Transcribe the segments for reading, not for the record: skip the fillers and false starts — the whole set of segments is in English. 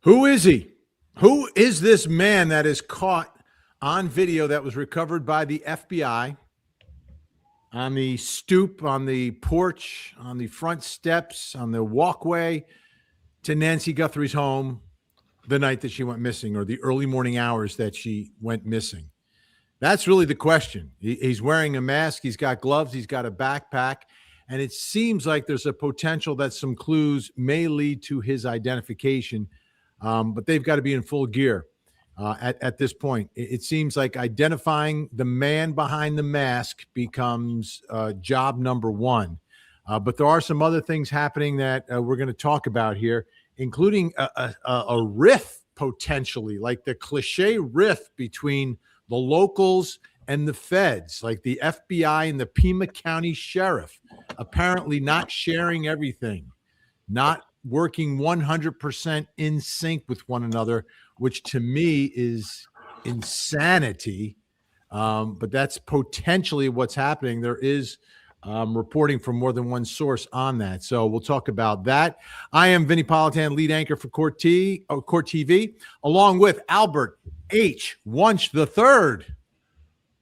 Who is he? Who is this man that is caught on video that was recovered by the FBI on the stoop, on the porch, on the front steps, on the walkway to Nancy Guthrie's home the night that she went missing, or the early morning hours that she went missing? That's really the question. He's wearing a mask. He's got gloves. He's got a backpack. And it seems like there's a potential that some clues may lead to his identification. But they've got to be in full gear at this point. It seems like identifying the man behind the mask becomes job number one. But there are some other things happening that we're going to talk about here, including a riff potentially, like the cliche riff between the locals and the feds, like the FBI and the Pima County Sheriff, apparently not sharing everything, not working 100% in sync with one another, which to me is insanity. But that's potentially what's happening. There is reporting from more than one source on that. So we'll talk about that. I am Vinny Politan, lead anchor for Court TV, along with Albert H. Wunsch III.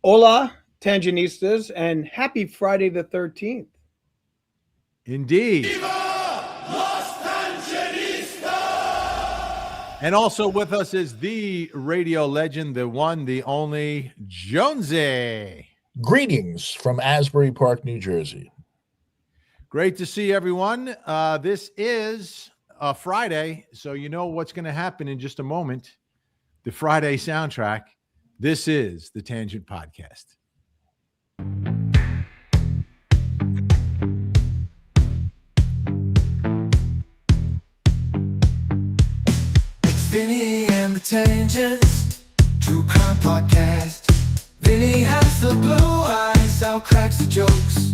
Hola, Tangenistas, and happy Friday the 13th. Indeed. And also with us is the radio legend, the one, the only, Jonesy. Greetings from Asbury Park, New Jersey. Great to see everyone. This is a Friday, so you know what's going to happen in just a moment. The Friday soundtrack. This is the Tangent Podcast. Vinny and the Tangents, True Crime Podcast. Vinny has the blue eyes, Al cracks the jokes.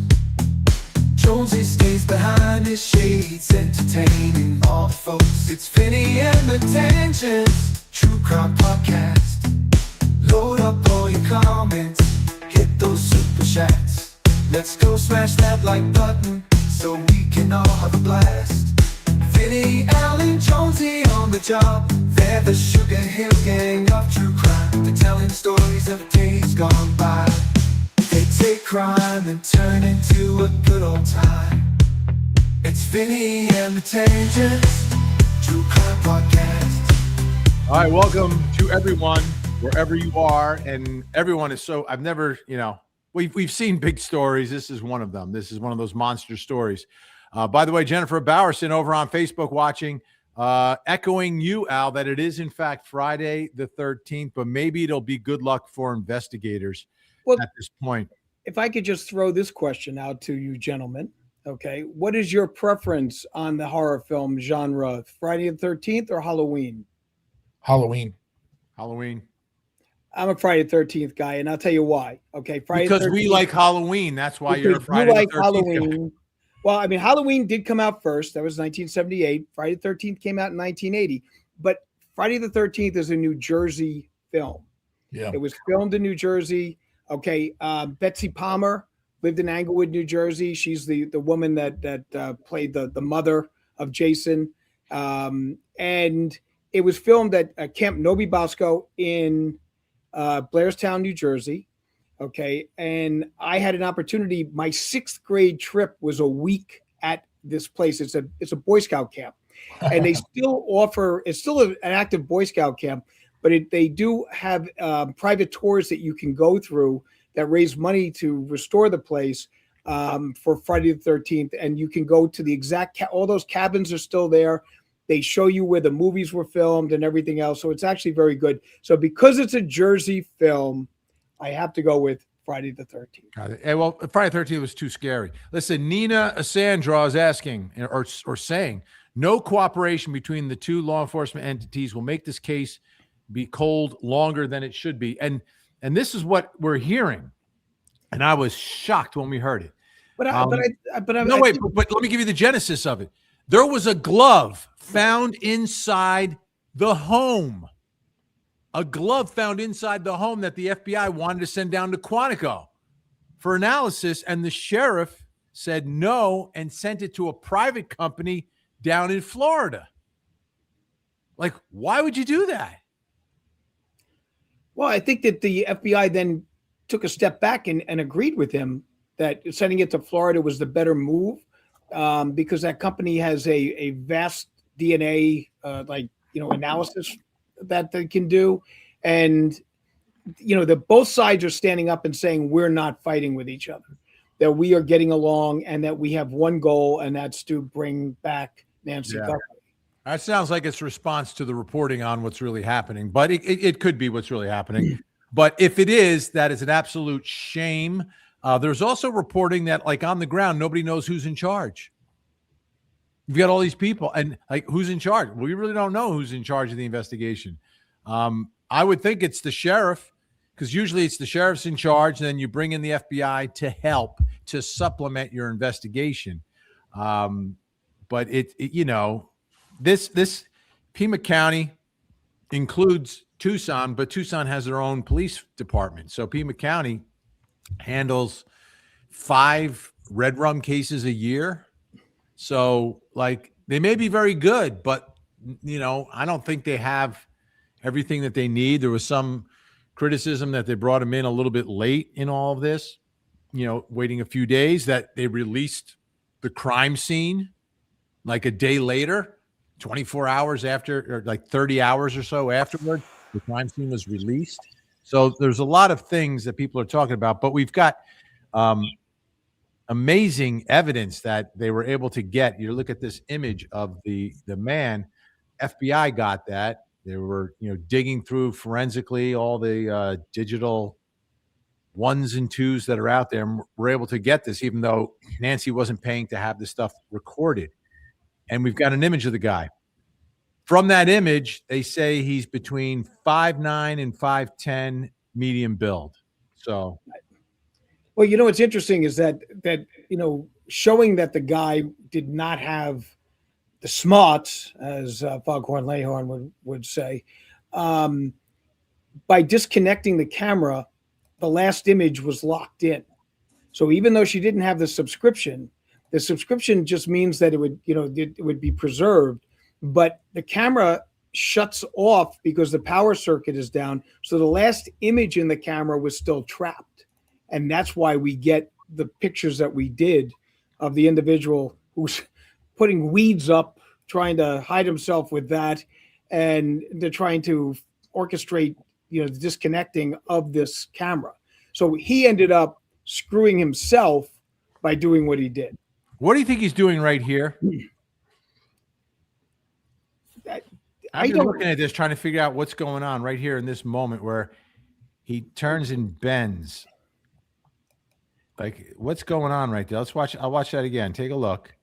Jonesy stays behind his shades, entertaining all the folks. It's Vinny and the Tangents, True Crime Podcast. Load up all your comments, hit those super chats. Let's go smash that like button, so we can all have a blast. Vinny, Al, and Jonesy on the job. They're the Sugar Hill Gang of true crime. They're telling stories of days gone by. They take crime and turn into a good old time. It's Vinny and the Tangents, True Crime Podcast. All right, welcome to everyone, wherever you are. And everyone is so, I've never, we've seen big stories. This is one of them. This is one of those monster stories. By the way, Jennifer Bowerson over on Facebook watching, echoing you, Al, that it is in fact Friday the 13th, but maybe it'll be good luck for investigators at this point. If I could just throw this question out to you gentlemen, okay? What is your preference on the horror film genre, Friday the 13th or Halloween? Halloween. I'm a Friday the 13th guy, and I'll tell you why. Okay, Friday because 13th, we like Halloween. That's why you're a Friday you like the 13th Halloween. guy. Well, I mean, Halloween did come out first. That was 1978. Friday the 13th came out in 1980. But Friday the 13th is a New Jersey film. Yeah. It was filmed in New Jersey. Okay, Betsy Palmer lived in Englewood, New Jersey. She's the woman that played the mother of Jason. And it was filmed at Camp Novi Bosco in Blairstown, New Jersey. Okay. And I had an opportunity. My 6th grade trip was a week at this place. It's a Boy Scout camp, and they still offer, it's still an active Boy Scout camp, but they do have private tours that you can go through that raise money to restore the place for Friday the 13th. And you can go to the exact, all those cabins are still there. They show you where the movies were filmed and everything else. So it's actually very good. So because it's a Jersey film, I have to go with Friday the 13th. Got it. Well, Friday the 13th was too scary. Listen, Nina Asandra is asking or saying, no cooperation between the two law enforcement entities will make this case be cold longer than it should be. And this is what we're hearing. And I was shocked when we heard it. But let me give you the genesis of it. There was a glove found inside the home. A glove found inside the home that the FBI wanted to send down to Quantico for analysis, and the sheriff said no and sent it to a private company down in Florida. Like, why would you do that? Well, I think that the FBI then took a step back and agreed with him that sending it to Florida was the better move, because that company has a vast DNA analysis that they can do, and that both sides are standing up and saying we're not fighting with each other, that we are getting along, and that we have one goal, and that's to bring back Nancy Guthrie. That sounds like it's a response to the reporting on what's really happening, but it could be what's really happening. But if it is, that is an absolute shame. There's also reporting that, like, on the ground, nobody knows who's in charge. You've got all these people, and like, who's in charge? We really don't know who's in charge of the investigation. I would think it's the sheriff, because usually it's the sheriff's in charge, and then you bring in the FBI to help to supplement your investigation. But this Pima County includes Tucson, but Tucson has their own police department. So Pima County handles 5 red rum cases a year. So, like, they may be very good, but I don't think they have everything that they need. There was some criticism that they brought them in a little bit late in all of this, waiting a few days, that they released the crime scene like a day later, 24 hours after, or like 30 hours or so afterward, the crime scene was released. So there's a lot of things that people are talking about, but we've got amazing evidence that they were able to get. You look at this image of the man, FBI got that. They were, digging through forensically all the digital 1s and 2s that are out there, and we're able to get this, even though Nancy wasn't paying to have this stuff recorded. And we've got an image of the guy. From that image, they say he's between 5'9" and 5'10", medium build. So, well, what's interesting is that showing that the guy did not have the smarts, as Foghorn Leghorn would say, by disconnecting the camera, the last image was locked in. So even though she didn't have the subscription just means that it would be preserved, but the camera shuts off because the power circuit is down. So the last image in the camera was still trapped. And that's why we get the pictures that we did of the individual who's putting weeds up, trying to hide himself with that. And they're trying to orchestrate, the disconnecting of this camera. So he ended up screwing himself by doing what he did. What do you think he's doing right here? I'm looking at this, trying to figure out what's going on right here in this moment where he turns and bends. Like, what's going on right there? I'll watch that again. Take a look.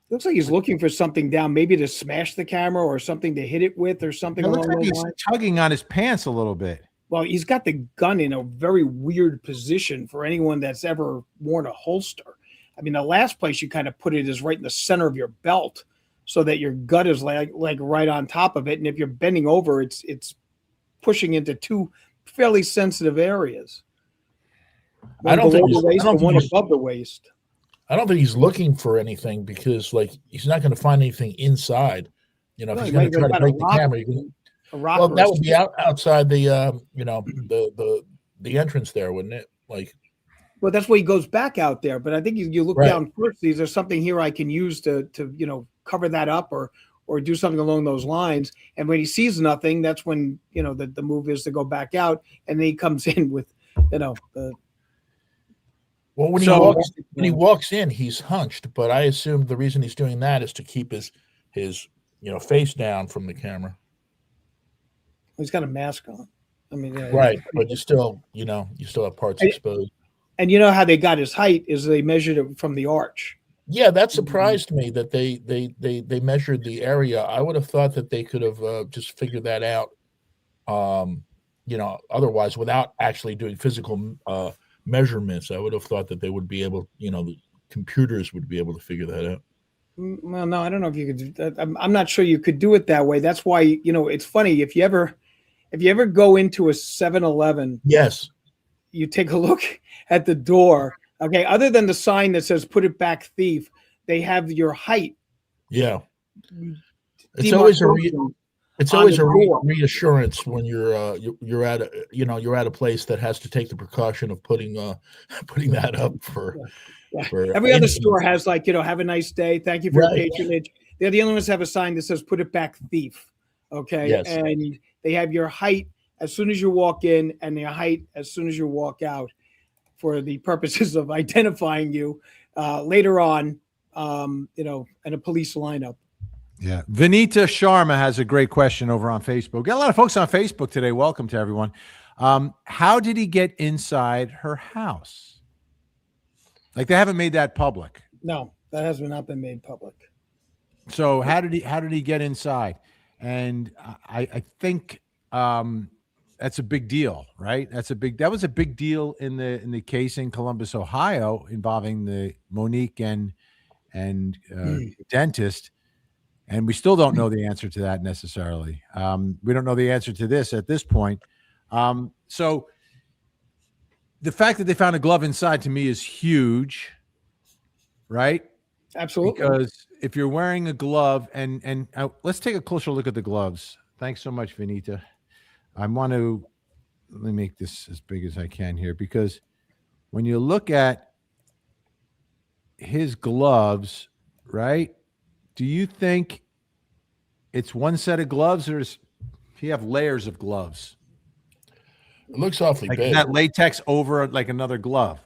Looks like he's looking for something down, maybe to smash the camera or something to hit it with or something. It looks like he's tugging on his pants a little bit. Well, he's got the gun in a very weird position for anyone that's ever worn a holster. I mean, the last place you kind of put it is right in the center of your belt, so that your gut is like right on top of it. And if you're bending over, it's pushing into 2 fairly sensitive areas. One below the waist and one above the waist. I don't think he's looking for anything, because he's not going to find anything inside. If he's going to try to break the camera, well, that would be outside the the entrance there, wouldn't it? Well, that's why he goes back out there. But I think you look down first. Is there something here I can use to cover that up or do something along those lines? And when he sees nothing, that's when the move is to go back out, and then he comes in with the. Well, when he walks in, he's hunched, but I assume the reason he's doing that is to keep his face down from the camera. He's got a mask on. I mean, right, but you still have parts exposed. And you know how they got his height is they measured it from the arch. Yeah, that surprised me that they measured the area. I would have thought that they could have just figured that out, otherwise without actually doing physical measurements. I would have thought that they would be able, the computers would be able to figure that out. Well, no, I don't know if you could do that. I'm not sure you could do it that way. That's why, it's funny. If you ever go into a 7-Eleven, yes, you take a look at the door. Okay, other than the sign that says "Put it back, thief," they have your height. Yeah. It's always a door. reassurance when you're at a place that has to take the precaution of putting that up for. Yeah. For Every other anything. store has like, have a nice day. Thank you for your patronage. They're the only ones that have a sign that says "Put it back, thief." Okay, Yes. and they have your height as soon as you walk in, and your height as soon as you walk out, for the purposes of identifying you later on. In a police lineup. Yeah. Vinita Sharma has a great question over on Facebook. Got a lot of folks on Facebook today. Welcome to everyone. How did he get inside her house? Like, they haven't made that public. No, that has not been made public. So how did he get inside? And I think that's a big deal, right? That was a big deal in the case in Columbus, Ohio, involving the Monique and dentist. And we still don't know the answer to that necessarily. We don't know the answer to this at this point. So the fact that they found a glove inside, to me, is huge, right? Absolutely. Because if you're wearing a glove, and let's take a closer look at the gloves. Thanks so much, Vinita. Let me make this as big as I can here, because when you look at his gloves, right? Do you think it's one set of gloves, or does he have layers of gloves? It looks awfully like big. That latex over like another glove.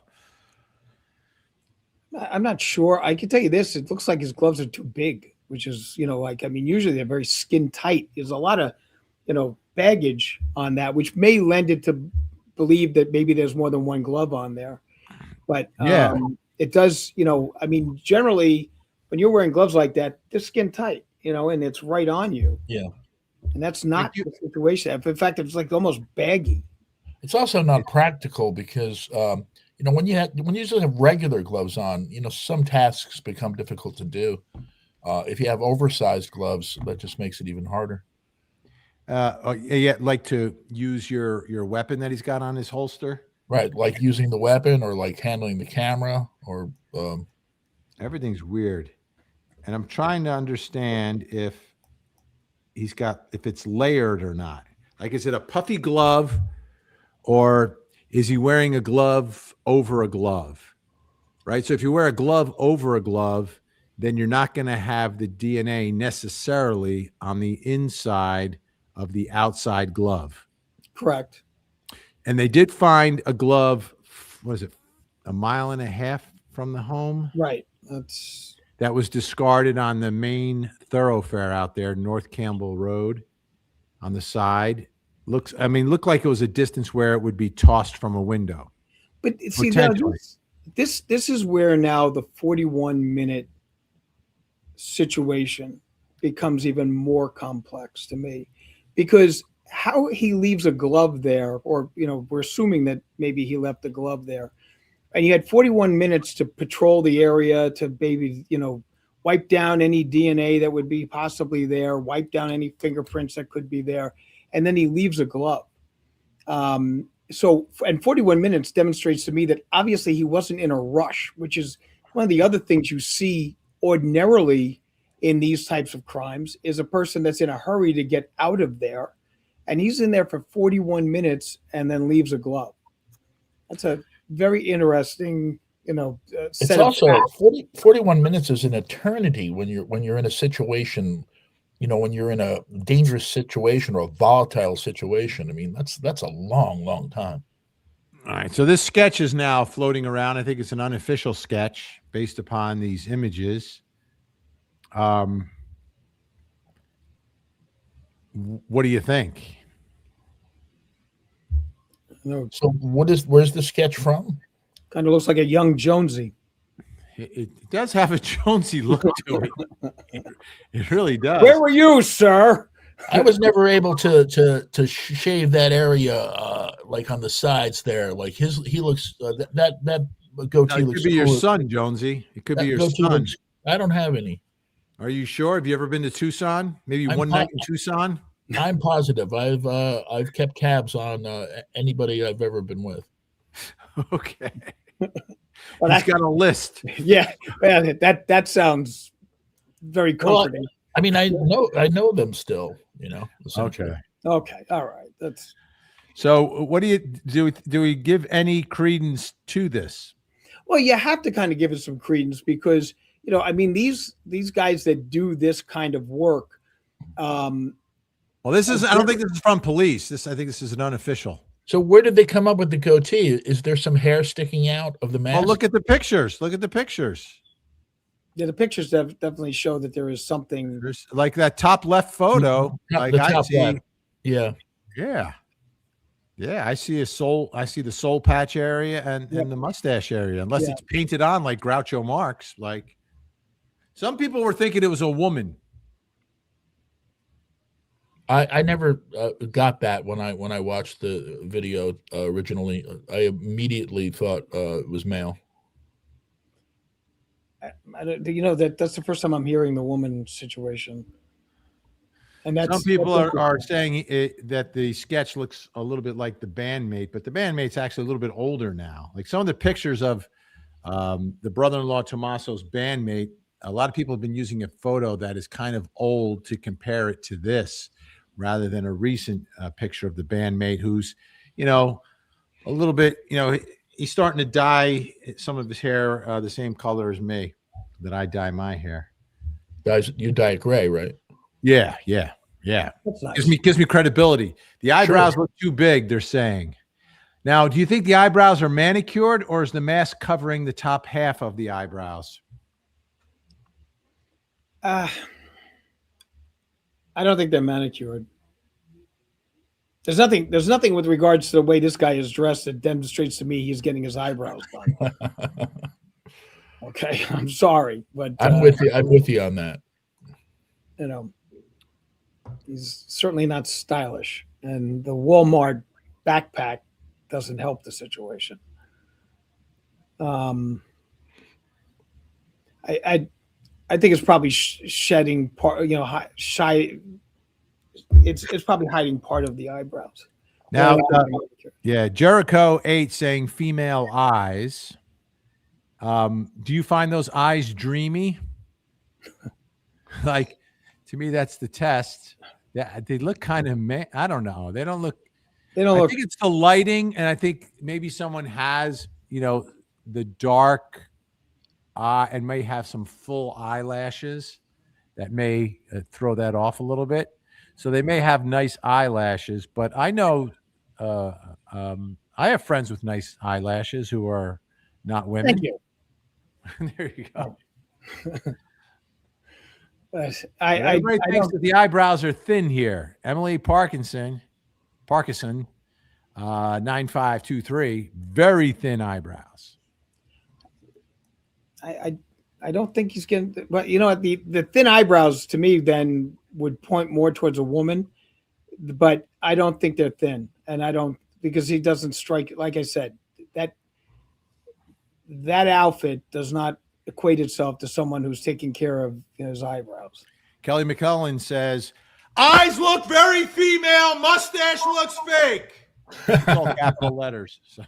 I'm not sure. I can tell you this: it looks like his gloves are too big, which is, usually they're very skin tight. There's a lot of, baggage on that, which may lend it to believe that maybe there's more than one glove on there. But yeah, it does, generally when you're wearing gloves like that, they're skin tight, and it's right on you. Yeah. And that's not the situation. In fact, it's like almost baggy. It's also not practical because, when you usually have regular gloves on, some tasks become difficult to do. If you have oversized gloves, that just makes it even harder. Like to use your weapon that he's got on his holster. Right, like using the weapon or like handling the camera or everything's weird. And I'm trying to understand if it's layered or not. Like, is it a puffy glove, or is he wearing a glove over a glove? Right? So if you wear a glove over a glove, then you're not going to have the DNA necessarily on the inside of the outside glove. Correct. And they did find a glove, what is it, a mile and a half from the home? Right. That was discarded on the main thoroughfare out there, North Campbell Road, on the side. Looked like it was a distance where it would be tossed from a window. But see, now this is where now the 41-minute situation becomes even more complex to me, because how he leaves a glove there, or we're assuming that maybe he left the glove there, and you had 41 minutes to patrol the area, to maybe wipe down any DNA that would be possibly there, wipe down any fingerprints that could be there, and then he leaves a glove. And 41 minutes demonstrates to me that obviously he wasn't in a rush, which is one of the other things you see ordinarily in these types of crimes, is a person that's in a hurry to get out of there. And he's in there for 41 minutes and then leaves a glove. That's a very interesting, it's also 41 minutes is an eternity when you're in a situation, when you're in a dangerous situation or a volatile situation. I mean, that's a long, long time. All right. So this sketch is now floating around. I think it's an unofficial sketch based upon these images. What do you think? So where's the sketch from? Kind of looks like a young Jonesy. It does have a Jonesy look to it. It really does. Where were you, sir? I was never able to shave that area like on the sides there. Like he looks that goatee looks. It could be your son, Jonesy. It could be your son. I don't have any. Are you sure? Have you ever been to Tucson? Maybe one night in Tucson? I'm positive. I've kept tabs on anybody I've ever been with. Okay. Well, he's got a list. Yeah, that sounds very comforting. I mean, I know them still, essentially. Okay. Okay, all right. That's So what do we give any credence to this? well, you have to kind of give it some credence because I mean these guys that do this kind of work. Well, this is I don't think this is from police. I think this is an unofficial. So where did they come up with the goatee? Is there some hair sticking out of the mask? Oh, look at the pictures. Look at the pictures. Yeah, the pictures definitely show that there is something. There's like that top left photo. Like the I top see. left. Yeah. Yeah. Yeah. I see I see the soul patch area and the mustache area, unless it's painted on like Groucho Marx. Like some people were thinking it was a woman. I never got that when I watched the video originally. I immediately thought it was male. I don't, that's the first time I'm hearing the woman situation. And Some people are saying that the sketch looks a little bit like the bandmate, but the bandmate's actually a little bit older now. Like some of the pictures of the brother-in-law Tommaso's bandmate, a lot of people have been using a photo that is kind of old to compare it to this, rather than a recent picture of the bandmate who's, a little bit, he's starting to dye some of his hair the same color as me, that I dye my hair. Guys, you dye it gray, right? Yeah. That's nice. Gives me credibility. The eyebrows look too big, they're saying. Now, do you think the eyebrows are manicured, or is the mask covering the top half of the eyebrows? I don't think they're manicured. There's nothing with regards to the way this guy is dressed that demonstrates to me he's getting his eyebrows done. Okay, I'm sorry, but I'm with you. I'm with you on that. He's certainly not stylish, and the Walmart backpack doesn't help the situation. I think it's probably shedding part. Shy. It's probably hiding part of the eyebrows. Now, Jericho 8 saying female eyes. Do you find those eyes dreamy? Like, to me, that's the test. Yeah, they look kind of I don't know. They don't look. I think it's the lighting, and I think maybe someone has, the dark eye and may have some full eyelashes that may throw that off a little bit. So they may have nice eyelashes, but I know I have friends with nice eyelashes who are not women. Thank you. There you go. Everybody thinks that the eyebrows are thin here. Emily Parkinson, 9523, very thin eyebrows. I don't think he's getting, but the thin eyebrows to me then would point more towards a woman, but I don't think they're thin, and because he doesn't strike. Like I said, that outfit does not equate itself to someone who's taking care of his eyebrows. Kelly McCullen says, eyes look very female, mustache looks fake. It's all capital letters. So.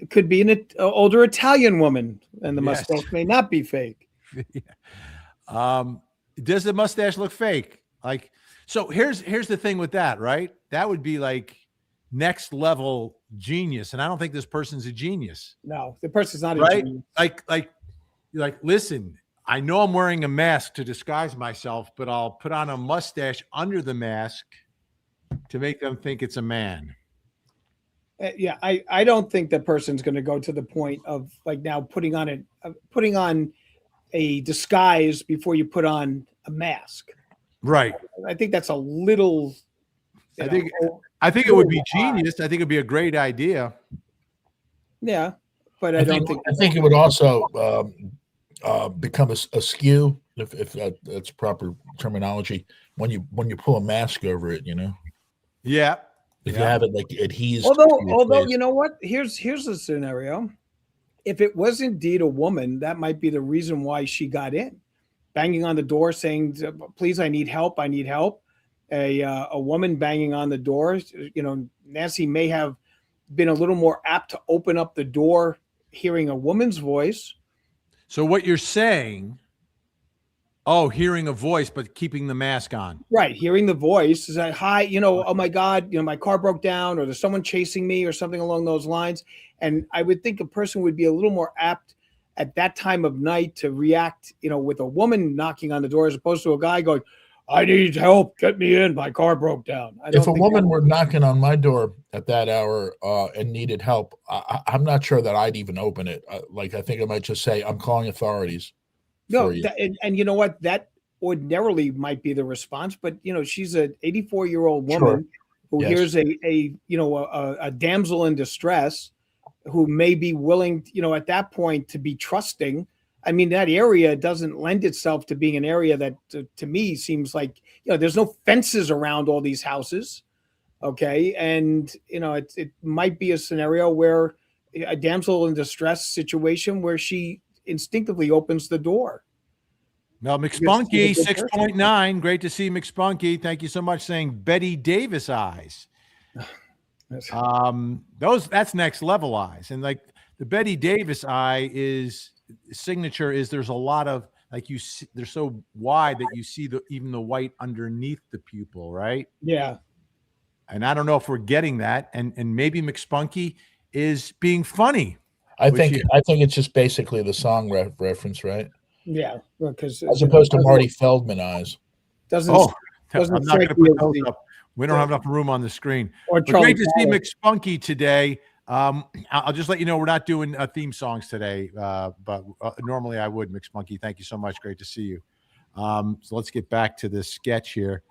Could be an older Italian woman, and the mustache may not be fake. Does the mustache look fake? Like, so here's the thing with that, right? That would be like next level genius, and I don't think this person's a genius. No, the person's not a genius. Like, listen, I know I'm wearing a mask to disguise myself, but I'll put on a mustache under the mask to make them think it's a man. I don't think that person's going to go to the point of like now putting on a disguise before you put on a mask. Right. I think that's a little. I think it would be genius. I think it'd be a great idea. Yeah, but I think it would also become a skew, if that's proper terminology, when you pull a mask over it. Yeah. If you have it like adhesed. Although you know what? Here's the scenario. If it was indeed a woman, that might be the reason why she got in, banging on the door saying, "Please, I need help. I need help." A woman banging on the door. Nancy may have been a little more apt to open up the door, hearing a woman's voice. So what you're saying, oh, hearing a voice, but keeping the mask on. Right. Hearing the voice is like, hi, oh my God, my car broke down, or there's someone chasing me, or something along those lines. And I would think a person would be a little more apt at that time of night to react, with a woman knocking on the door as opposed to a guy going, I need help. Get me in. My car broke down. If a woman were knocking on my door at that hour and needed help, I'm not sure that I'd even open it. I think I might just say, I'm calling authorities. No, and you know what? That ordinarily might be the response, but she's an 84-year-old woman who hears a damsel in distress who may be willing, at that point to be trusting. I mean, that area doesn't lend itself to being an area that to me seems like, there's no fences around all these houses. Okay. And, it might be a scenario where a damsel in distress situation where she instinctively opens the door. Well, McSpunky 6.9. Great to see McSpunky. Thank you so much. Saying Betty Davis eyes. That's next level eyes. And like the Betty Davis eye signature is there's a lot of they're so wide that you see even the white underneath the pupil, right? Yeah. And I don't know if we're getting that. And maybe McSpunky is being funny. I think it's just basically the song reference, right? Yeah, because as opposed to Marty Feldman eyes. I'm not going to put those up. We don't have enough room on the screen. Great to see McSpunky today. I'll just let you know we're not doing theme songs today, but normally I would. McSpunky, thank you so much. Great to see you. So let's get back to this sketch here.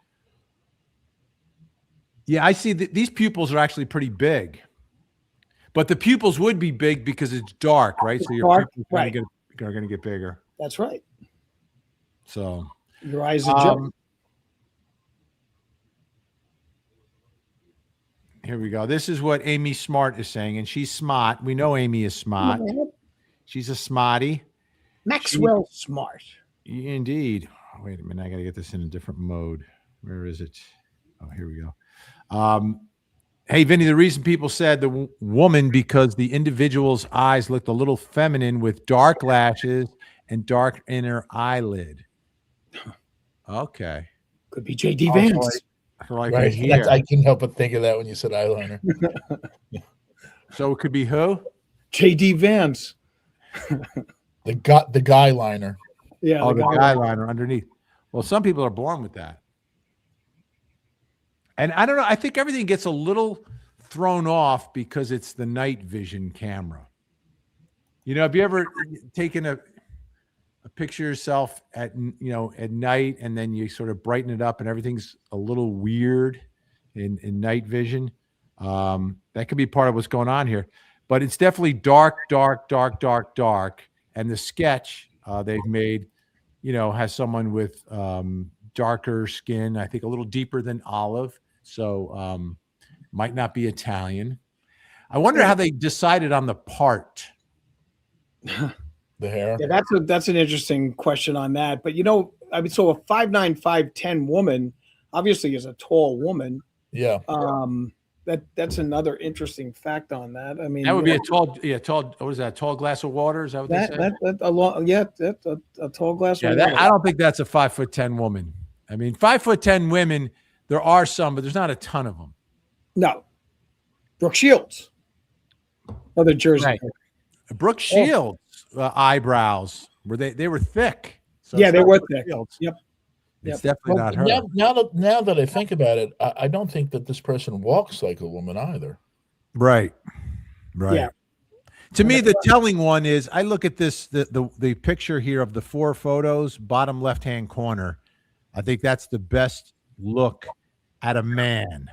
Yeah, I see that these pupils are actually pretty big. But the pupils would be big because it's dark, right? So your pupils are going to get bigger. That's right. So your eyes are here we go. This is what Amy Smart is saying, and she's smart. We know Amy is smart. She's a smarty. Maxwell Smart. Indeed. Wait a minute. I got to get this in a different mode. Where is it? Oh, here we go. Hey, Vinny, the reason people said the woman because the individual's eyes looked a little feminine with dark lashes and dark inner eyelid. Okay. Could be J.D. Vance. Right. I couldn't help but think of that when you said eyeliner. So it could be who? J.D. Vance. The guy liner. Yeah. Oh, the guy liner underneath. Well, some people are born with that. And I don't know. I think everything gets a little thrown off because it's the night vision camera. Have you ever taken a picture of yourself at night and then you sort of brighten it up and everything's a little weird in night vision? That could be part of what's going on here. But it's definitely dark. And the sketch they've made, has someone with darker skin, I think a little deeper than olive. So might not be Italian. I wonder how they decided on the part. The hair. Yeah, that's an interesting question on that. But so a 5'9", 5'10" woman obviously is a tall woman. Yeah. That's another interesting fact on that. I mean, that would be a tall. What is that? A tall glass of water? Is that what they say? That's a tall glass of water. I don't think that's a 5'10" woman. I mean, 5'10" women. There are some, but there's not a ton of them. No. Brooke Shields. Other Jersey. Right. Brooke Shields' eyebrows they were thick. So yeah, they were thick. Shields. Yep. It's definitely not her. Now that I think about it, I don't think that this person walks like a woman either. Right. Yeah. To me, the telling one is I look at this the picture here of the 4 photos, bottom left-hand corner. I think that's the best look at a man.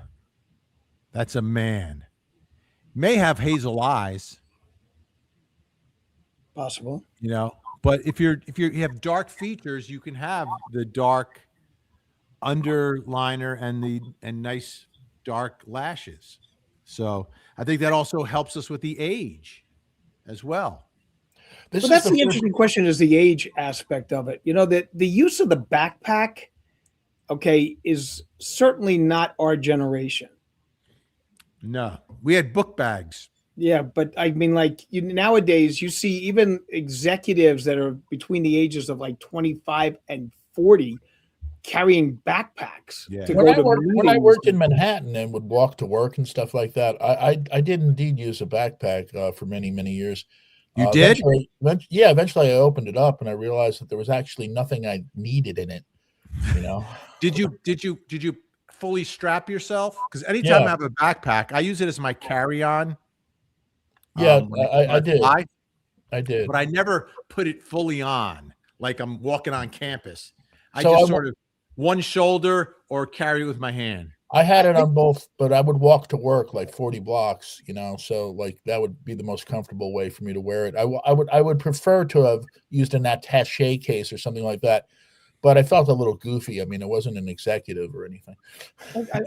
That's a man. May have hazel eyes. Possible. But if you have dark features, you can have the dark underliner and nice dark lashes. So I think that also helps us with the age as well. That's the interesting question is the age aspect of it. That the use of the backpack, is certainly not our generation. No, we had book bags. Yeah, but I mean, like nowadays, you see even executives that are between the ages of like 25 and 40 carrying backpacks Yeah. to When go I to worked when I meetings. worked in Manhattan and would walk to work and stuff like that, I did indeed use a backpack for many years. You did? Eventually I opened it up and I realized that there was actually nothing I needed in it. You know, Did you fully strap yourself? Because anytime yeah, I have a backpack, I use it as my carry-on. yeah, When I I did, fly, I did. but I never put it fully on, like I'm walking on campus. I So just sort of one shoulder or carry it with my hand. I had I it think on both, but I would walk to work like 40 blocks, so like that would be the most comfortable way for me to wear it. I would prefer to have used an attaché case or something like that, but I felt a little goofy. I mean, it wasn't an executive or anything.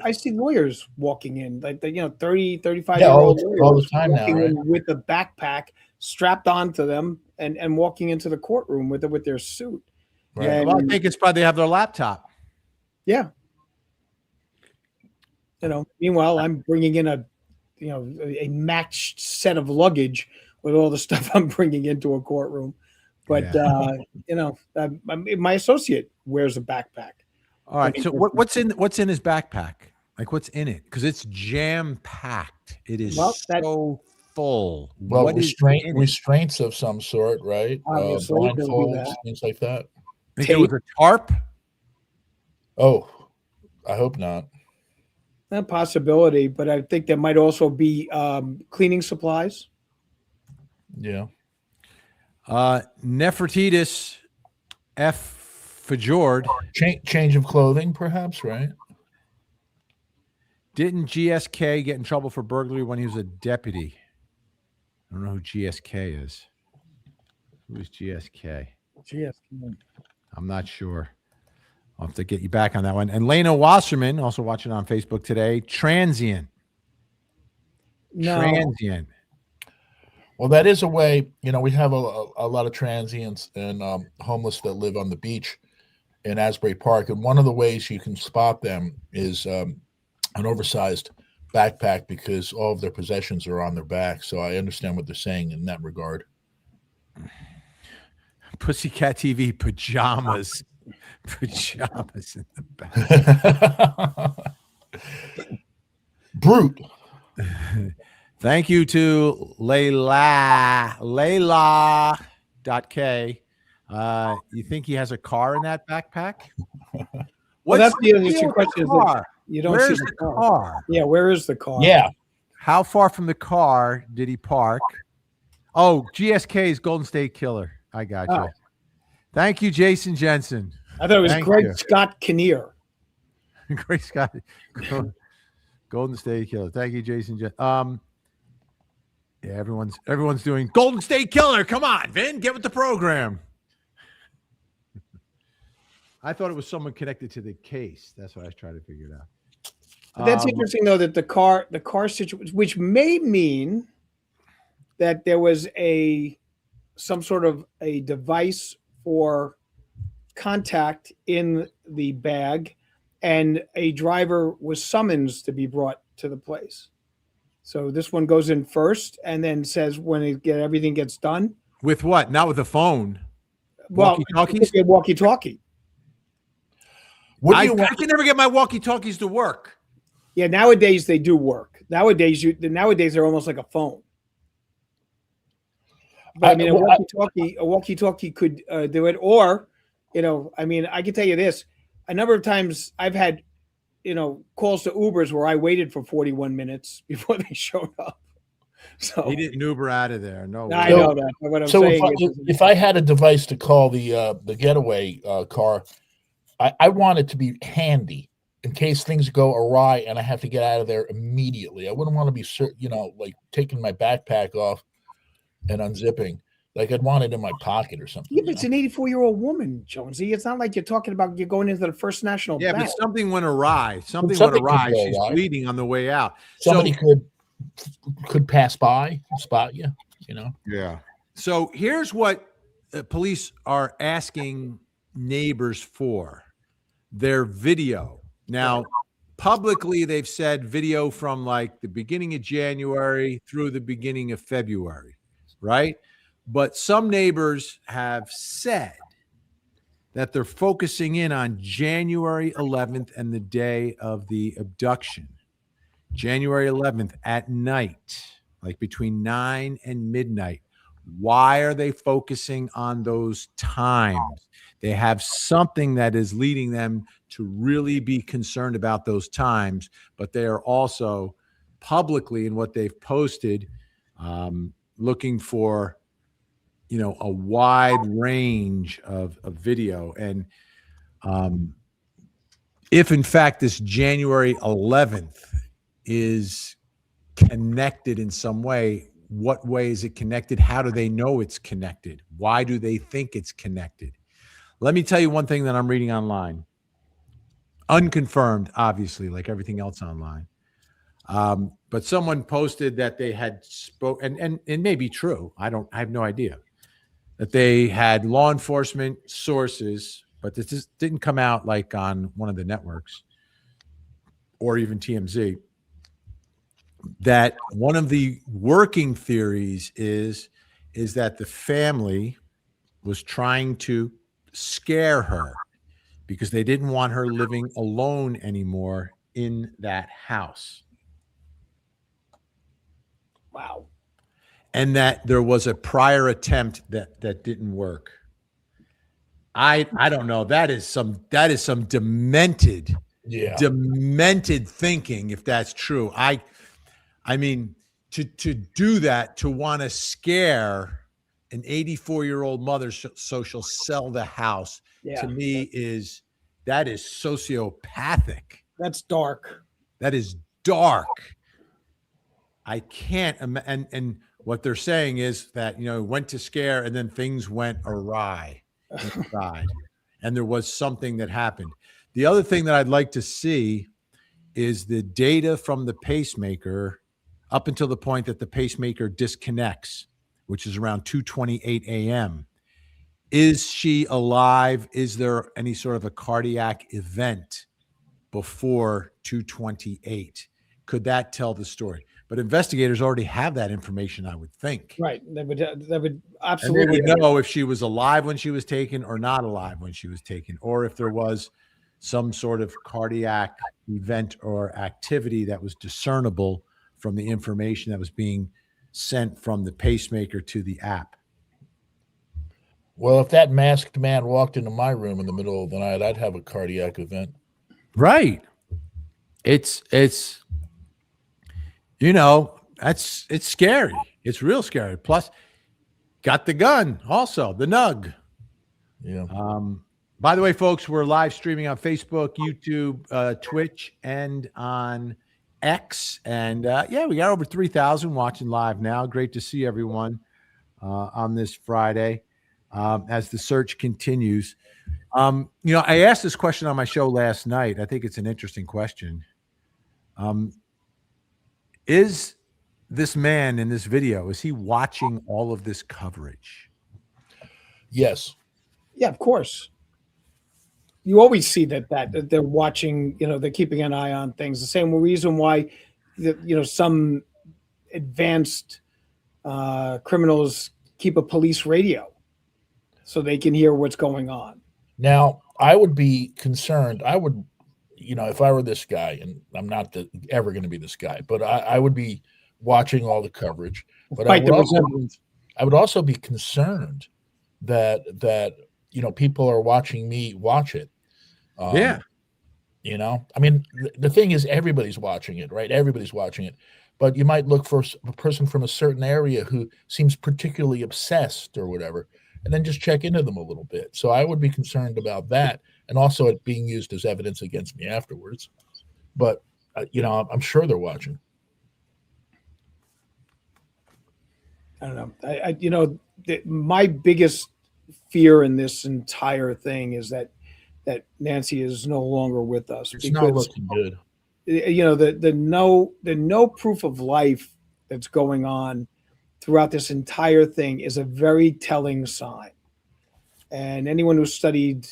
I see lawyers walking in, like the 30, 35 Yeah, year all old all the lawyers time now, walking right? in with a backpack strapped onto them and walking into the courtroom with their suit. Yeah, Right. well, I And think it's probably they have their laptop. yeah, meanwhile, I'm bringing in a matched set of luggage with all the stuff I'm bringing into a courtroom. But Yeah. my associate wears a backpack. All right. So what's in his backpack? Like what's in it? Because it's jam packed. It is Well, that so full. Well, What is in it? restraints of some sort, right? obviously there'll be Blindfolds, that things like that. Think it was a tarp? Oh, I hope not. a possibility, but I think there might also be cleaning supplies. Yeah. Nefertitis F. Fajord. Change of clothing, perhaps, right? Didn't GSK get in trouble for burglary when he was a deputy? I don't know who GSK is. Who is GSK? Yes. I'm not sure. I'll have to get you back on that one. And Lena Wasserman, also watching on Facebook today, transient. No. Transient. Well, that is a way. We have a lot of transients and homeless that live on the beach in Asbury Park, and one of the ways you can spot them is an oversized backpack because all of their possessions are on their back. So I understand what they're saying in that regard. Pussycat TV pajamas. Pajamas in the back. Brute. Thank you to Layla.k. You think he has a car in that backpack? Well, that's the deal interesting with question. the car? You don't Where's see the car? Yeah, where is the car? Yeah. How far from the car did he park? Oh, GSK's Golden State Killer. I got you. Oh. Thank you, Jason Jensen. I thought it was Thank Greg you. Scott Kinnear. Great Scott. Golden State Killer. Thank you, Jason. Yeah, everyone's doing Golden State Killer. Come on, Vin, get with the program. I thought it was someone connected to the case. That's what I was trying to figure it out. But that's interesting, though, that the car situation, which may mean that there was some sort of a device for contact in the bag, and a driver was summoned to be brought to the place. So this one goes in first, and then says when everything gets done. With what? Not with the phone. Well, Walkie-talkies? Walkie-talkie. I can never get my walkie-talkies to work. Yeah, nowadays they do work. Nowadays they're almost like a phone. But I mean, a walkie-talkie could do it. Or, I mean, I can tell you this: a number of times I've had, calls to Ubers where I waited for 41 minutes before they showed up. So he didn't Uber out of there. No, I know that. But what I'm saying if I had a device to call the getaway car, I want it to be handy in case things go awry and I have to get out of there immediately. I wouldn't want to be, like taking my backpack off and unzipping. Like I'd want it in my pocket or something. Yeah, but it's an 84-year-old woman, Jonesy. It's not like you're talking about you're going into the First National Bank. But something went awry. Something went awry. She's bleeding on the way out. Somebody could pass by and spot you, Yeah. So here's what police are asking neighbors for: their video. Now, publicly they've said video from like the beginning of January through the beginning of February, right? But some neighbors have said that they're focusing in on January 11th and the day of the abduction. January 11th at night, like between 9 and midnight. Why are they focusing on those times? They have something that is leading them to really be concerned about those times, but they are also publicly in what they've posted looking for, a wide range of video. And if in fact this January 11th is connected in some way, what way is it connected? How do they know it's connected? Why do they think it's connected? Let me tell you one thing that I'm reading online. Unconfirmed, obviously, like everything else online. But someone posted that they had spoken, and it may be true. I have no idea. That they had law enforcement sources, but this just didn't come out like on one of the networks or even TMZ. That one of the working theories is that the family was trying to scare her because they didn't want her living alone anymore in that house. Wow. And that there was a prior attempt that didn't work. I don't know. That is some demented thinking, if that's true. I mean, to do that, to want to scare an 84-year-old mother so she'll sell the house, to me is sociopathic. That's dark. That is dark. I can't imagine. And what they're saying is that, went to scare and then things went awry inside. And there was something that happened. The other thing that I'd like to see is the data from the pacemaker up until the point that the pacemaker disconnects, which is around 2:28 a.m. Is she alive? Is there any sort of a cardiac event before 2:28? Could that tell the story? But investigators already have that information, I would think. Right. That would absolutely. And they would know if she was alive when she was taken or not alive when she was taken, or if there was some sort of cardiac event or activity that was discernible from the information that was being sent from the pacemaker to the app. Well, if that masked man walked into my room in the middle of the night, I'd have a cardiac event. Right. It's scary. It's real scary. Plus, got the gun also, the nug. Yeah. By the way, folks, we're live streaming on Facebook, YouTube, Twitch, and on X. And we got over 3,000 watching live now. Great to see everyone on this Friday as the search continues. I asked this question on my show last night. I think it's an interesting question. Is this man in this video, is he watching all of this coverage? Yes. Yeah, of course. You always see that they're watching, they're keeping an eye on things. The same reason why, some advanced criminals keep a police radio so they can hear what's going on. Now, I would be concerned. I would, if I were this guy, and I'm not ever going to be this guy, but I would be watching all the coverage. But I would also be concerned that people are watching me watch it. I mean, the thing is, everybody's watching it, right? Everybody's watching it. But you might look for a person from a certain area who seems particularly obsessed or whatever, and then just check into them a little bit. So I would be concerned about that, and also it being used as evidence against me afterwards. But, I'm sure they're watching. I don't know. My biggest fear in this entire thing is that Nancy is no longer with us. It's not looking good. The no proof of life that's going on throughout this entire thing is a very telling sign. And anyone who studied,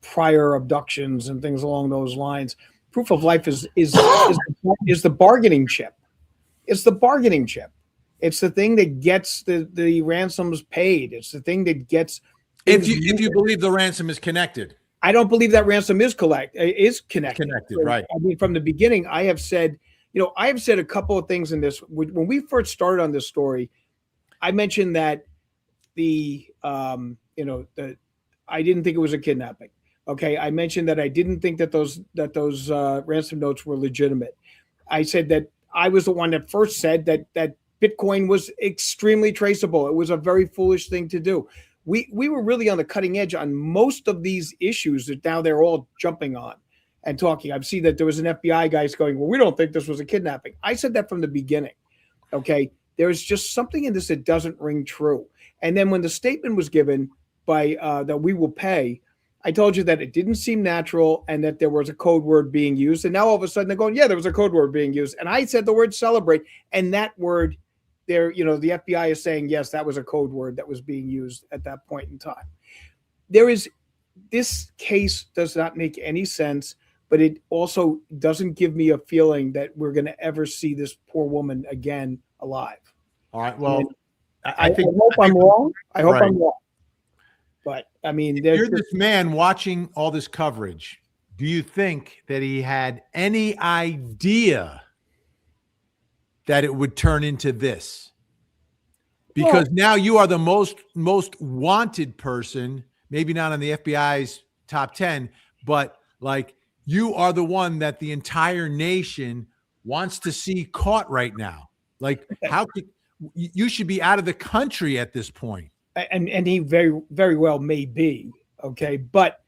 prior abductions and things along those lines proof of life is the bargaining chip. It's the bargaining chip. It's the thing that gets the ransoms paid. It's the thing that gets. If you believe the ransom is connected. I don't believe that ransom is connected. Right. I mean, from the beginning, I have said a couple of things in this. When we first started on this story, I mentioned that I didn't think it was a kidnapping. Okay, I mentioned that I didn't think that those ransom notes were legitimate. I said that I was the one that first said that Bitcoin was extremely traceable. It was a very foolish thing to do. We were really on the cutting edge on most of these issues that now they're all jumping on and talking. I've seen that there was an FBI guy going, well, we don't think this was a kidnapping. I said that from the beginning. Okay, there's just something in this that doesn't ring true. And then when the statement was given by that we will pay, I told you that it didn't seem natural and that there was a code word being used. And now all of a sudden they're going, yeah, there was a code word being used. And I said the word celebrate. And that word there, the FBI is saying, yes, that was a code word that was being used at that point in time. This case does not make any sense, but it also doesn't give me a feeling that we're going to ever see this poor woman again alive. All right. Well, I hope I'm wrong. I hope I'm wrong. But I mean, you're this man watching all this coverage. Do you think that he had any idea that it would turn into this? Because now you are the most wanted person, maybe not on the FBI's top 10, but like you are the one that the entire nation wants to see caught right now. Like you should be out of the country at this point. And he very, very well may be. Okay. But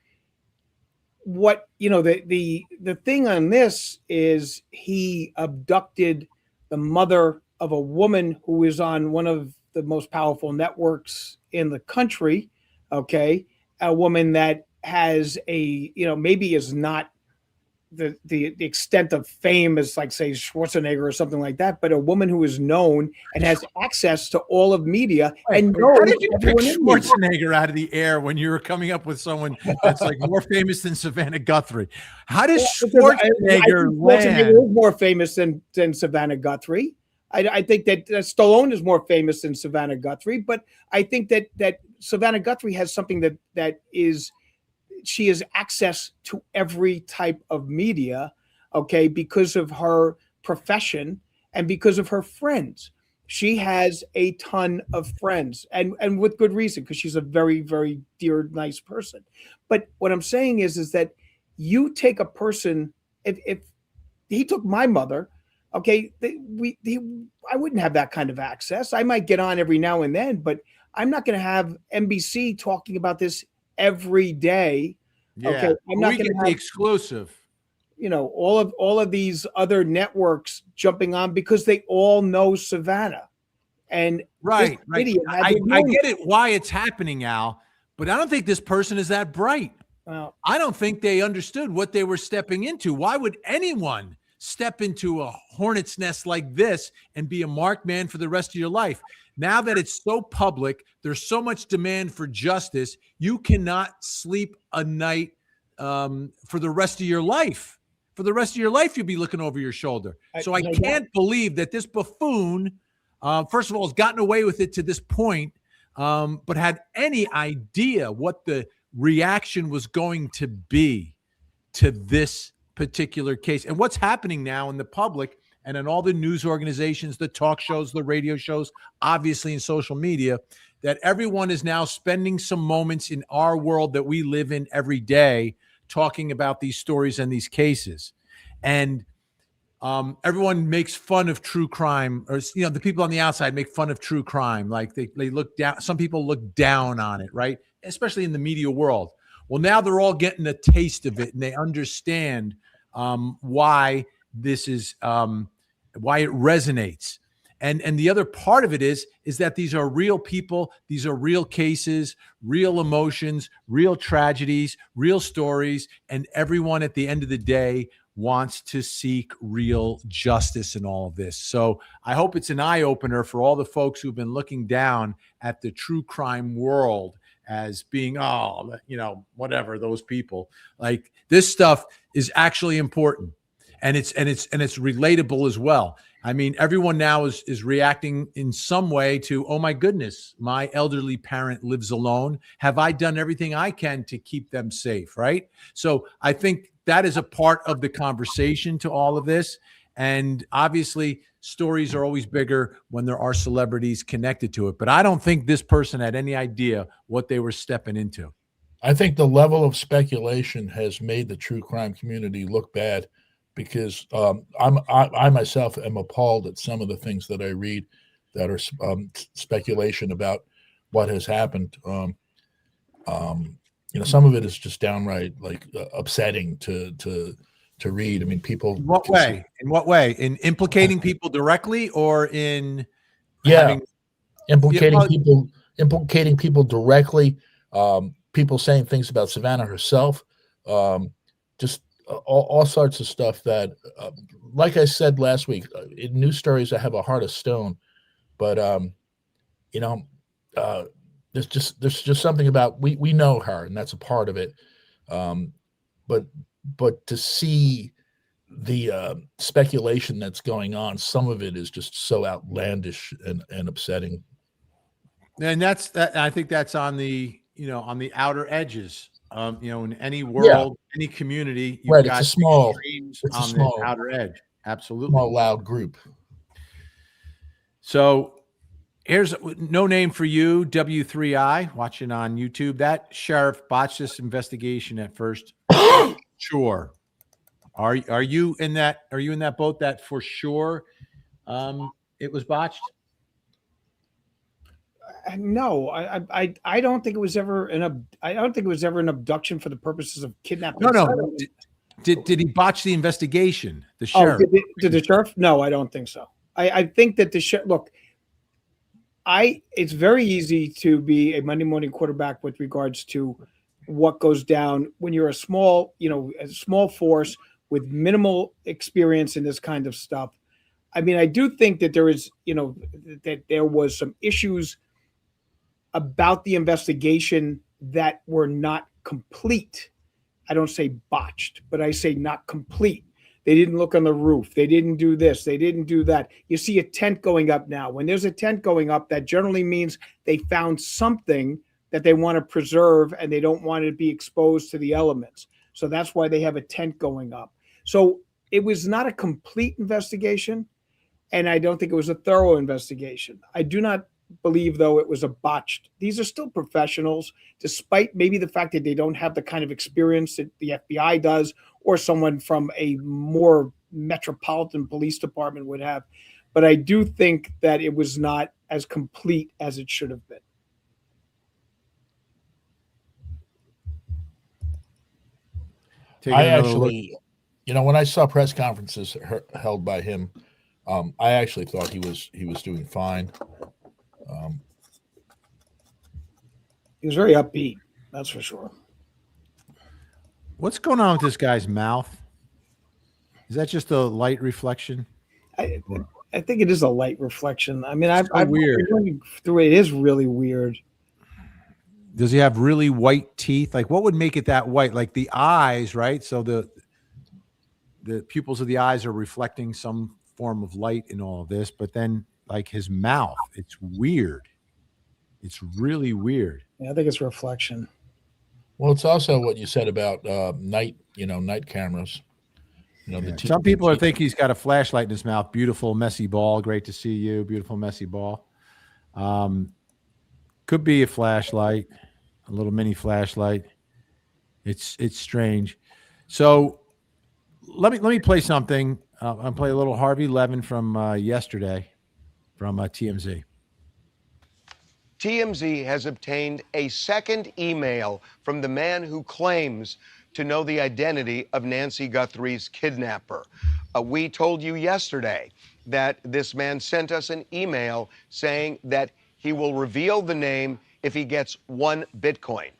what, the thing on this is he abducted the mother of a woman who is on one of the most powerful networks in the country. Okay. A woman that has maybe is not the extent of fame as like say Schwarzenegger or something like that, but a woman who is known and has access to all of media. And how did you pick Schwarzenegger out of the air when you were coming up with someone that's like more famous than Savannah Guthrie? How does Schwarzenegger land? Is more famous than Savannah Guthrie. I think that Stallone is more famous than Savannah Guthrie, but I think that Savannah Guthrie has something that is. She has access to every type of media, okay, because of her profession and because of her friends. She has a ton of friends and with good reason, because she's a very, very dear, nice person. But what I'm saying is that you take a person, if he took my mother, okay, I wouldn't have that kind of access. I might get on every now and then, but I'm not going to have NBC talking about this every day. Yeah. Okay, I'm not going to have the exclusive. All of these other networks jumping on because they all know Savannah. And right. I get it why it's happening, Al, but I don't think this person is that bright. Well, I don't think they understood what they were stepping into. Why would anyone step into a hornet's nest like this and be a marked man for the rest of your life? Now that it's so public, there's so much demand for justice, you cannot sleep a night for the rest of your life. For the rest of your life, you'll be looking over your shoulder. So I can't believe that this buffoon, first of all, has gotten away with it to this point, but had any idea what the reaction was going to be to this particular case. And what's happening now in the public and in all the news organizations, the talk shows, the radio shows, obviously in social media, that everyone is now spending some moments in our world that we live in every day talking about these stories and these cases. And everyone makes fun of true crime, or the people on the outside make fun of true crime. Like they look down, some people look down on it, right? Especially in the media world. Well, now they're all getting a taste of it and they understand why this is why it resonates. And the other part of it is that these are real people, these are real cases, real emotions, real tragedies, real stories, and everyone at the end of the day wants to seek real justice in all of this. So I hope it's an eye-opener for all the folks who've been looking down at the true crime world as being, whatever, those people. Like, this stuff is actually important, and it's relatable as well. I mean, everyone now is reacting in some way to, oh my goodness, my elderly parent lives alone. Have I done everything I can to keep them safe? Right. So I think that is a part of the conversation to all of this. And obviously, stories are always bigger when there are celebrities connected to it. But I don't think this person had any idea what they were stepping into. I think the level of speculation has made the true crime community look bad, because I myself am appalled at some of the things that I read that are speculation about what has happened. Some of it is just downright upsetting to read. I mean, people. In what way? In what way? In implicating people directly, or in implicating people directly. People saying things about Savannah herself. Just all sorts of stuff that, like I said last week, in news stories, I have a heart of stone, but there's just something about, we know her, and that's a part of it. But to see the speculation that's going on, some of it is just so outlandish and upsetting. And I think that's on the outer edges. In any world, any community, you've got it's a small outer edge. Absolutely. Small, loud group. So here's no name for you, W3I, watching on YouTube. That sheriff botched this investigation at first. Sure. Are you in that? Are you in that boat that for sure it was botched? No, I don't think it was ever I don't think it was ever an abduction for the purposes of kidnapping. No. Did he botch the investigation? The sheriff? Did the sheriff? No, I don't think so. I think that the sheriff. Look, it's very easy to be a Monday morning quarterback with regards to what goes down when you're a small force with minimal experience in this kind of stuff. I mean, I do think that there is, that there was some issues about the investigation that were not complete. I don't say botched, but I say not complete. They didn't look on the roof. They didn't do this. They didn't do that. You see a tent going up now. When there's a tent going up, that generally means they found something that they want to preserve and they don't want it to be exposed to the elements. So that's why they have a tent going up. So it was not a complete investigation, and I don't think it was a thorough investigation. I do not believe, though, it was a botched. These are still professionals, despite maybe the fact that they don't have the kind of experience that the FBI does or someone from a more metropolitan police department would have. But I do think that it was not as complete as it should have been. I actually, when I saw press conferences held by him, I actually thought he was doing fine. He was very upbeat, that's for sure. What's going on with this guy's mouth? Is that just a light reflection? I think it is a light reflection. I mean, I've weird. Going through it. It is really weird. Does he have really white teeth? Like, what would make it that white? Like the eyes, right? So the pupils of the eyes are reflecting some form of light in all of this, but then like his mouth, it's weird. It's really weird. Yeah, I think it's reflection. Well, it's also what you said about night cameras. Some people think he's got a flashlight in his mouth. Beautiful, messy ball. Great to see you. Beautiful, messy ball. Could be a flashlight, a little mini flashlight. It's strange. So let me play something. I'll play a little Harvey Levin from yesterday from TMZ. TMZ has obtained a second email from the man who claims to know the identity of Nancy Guthrie's kidnapper. We told you yesterday that this man sent us an email saying that he will reveal the name if he gets 1 Bitcoin.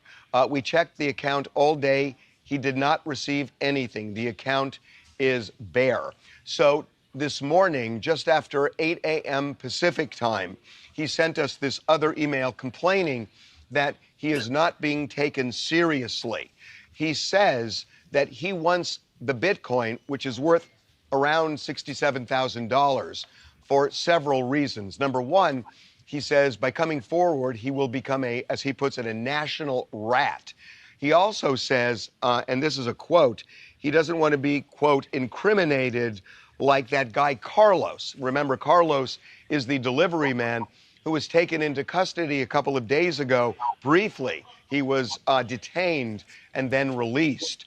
We checked the account all day. He did not receive anything. The account is bare. So this morning, just after 8 a.m. Pacific time, he sent us this other email complaining that he is not being taken seriously. He says that he wants the Bitcoin, which is worth around $67,000, for several reasons. Number one, he says by coming forward, he will become a, as he puts it, a national rat. He also says, and this is a quote, he doesn't want to be, quote, incriminated like that guy Carlos. Remember, Carlos is the delivery man who was taken into custody a couple of days ago. Briefly, he was detained and then released.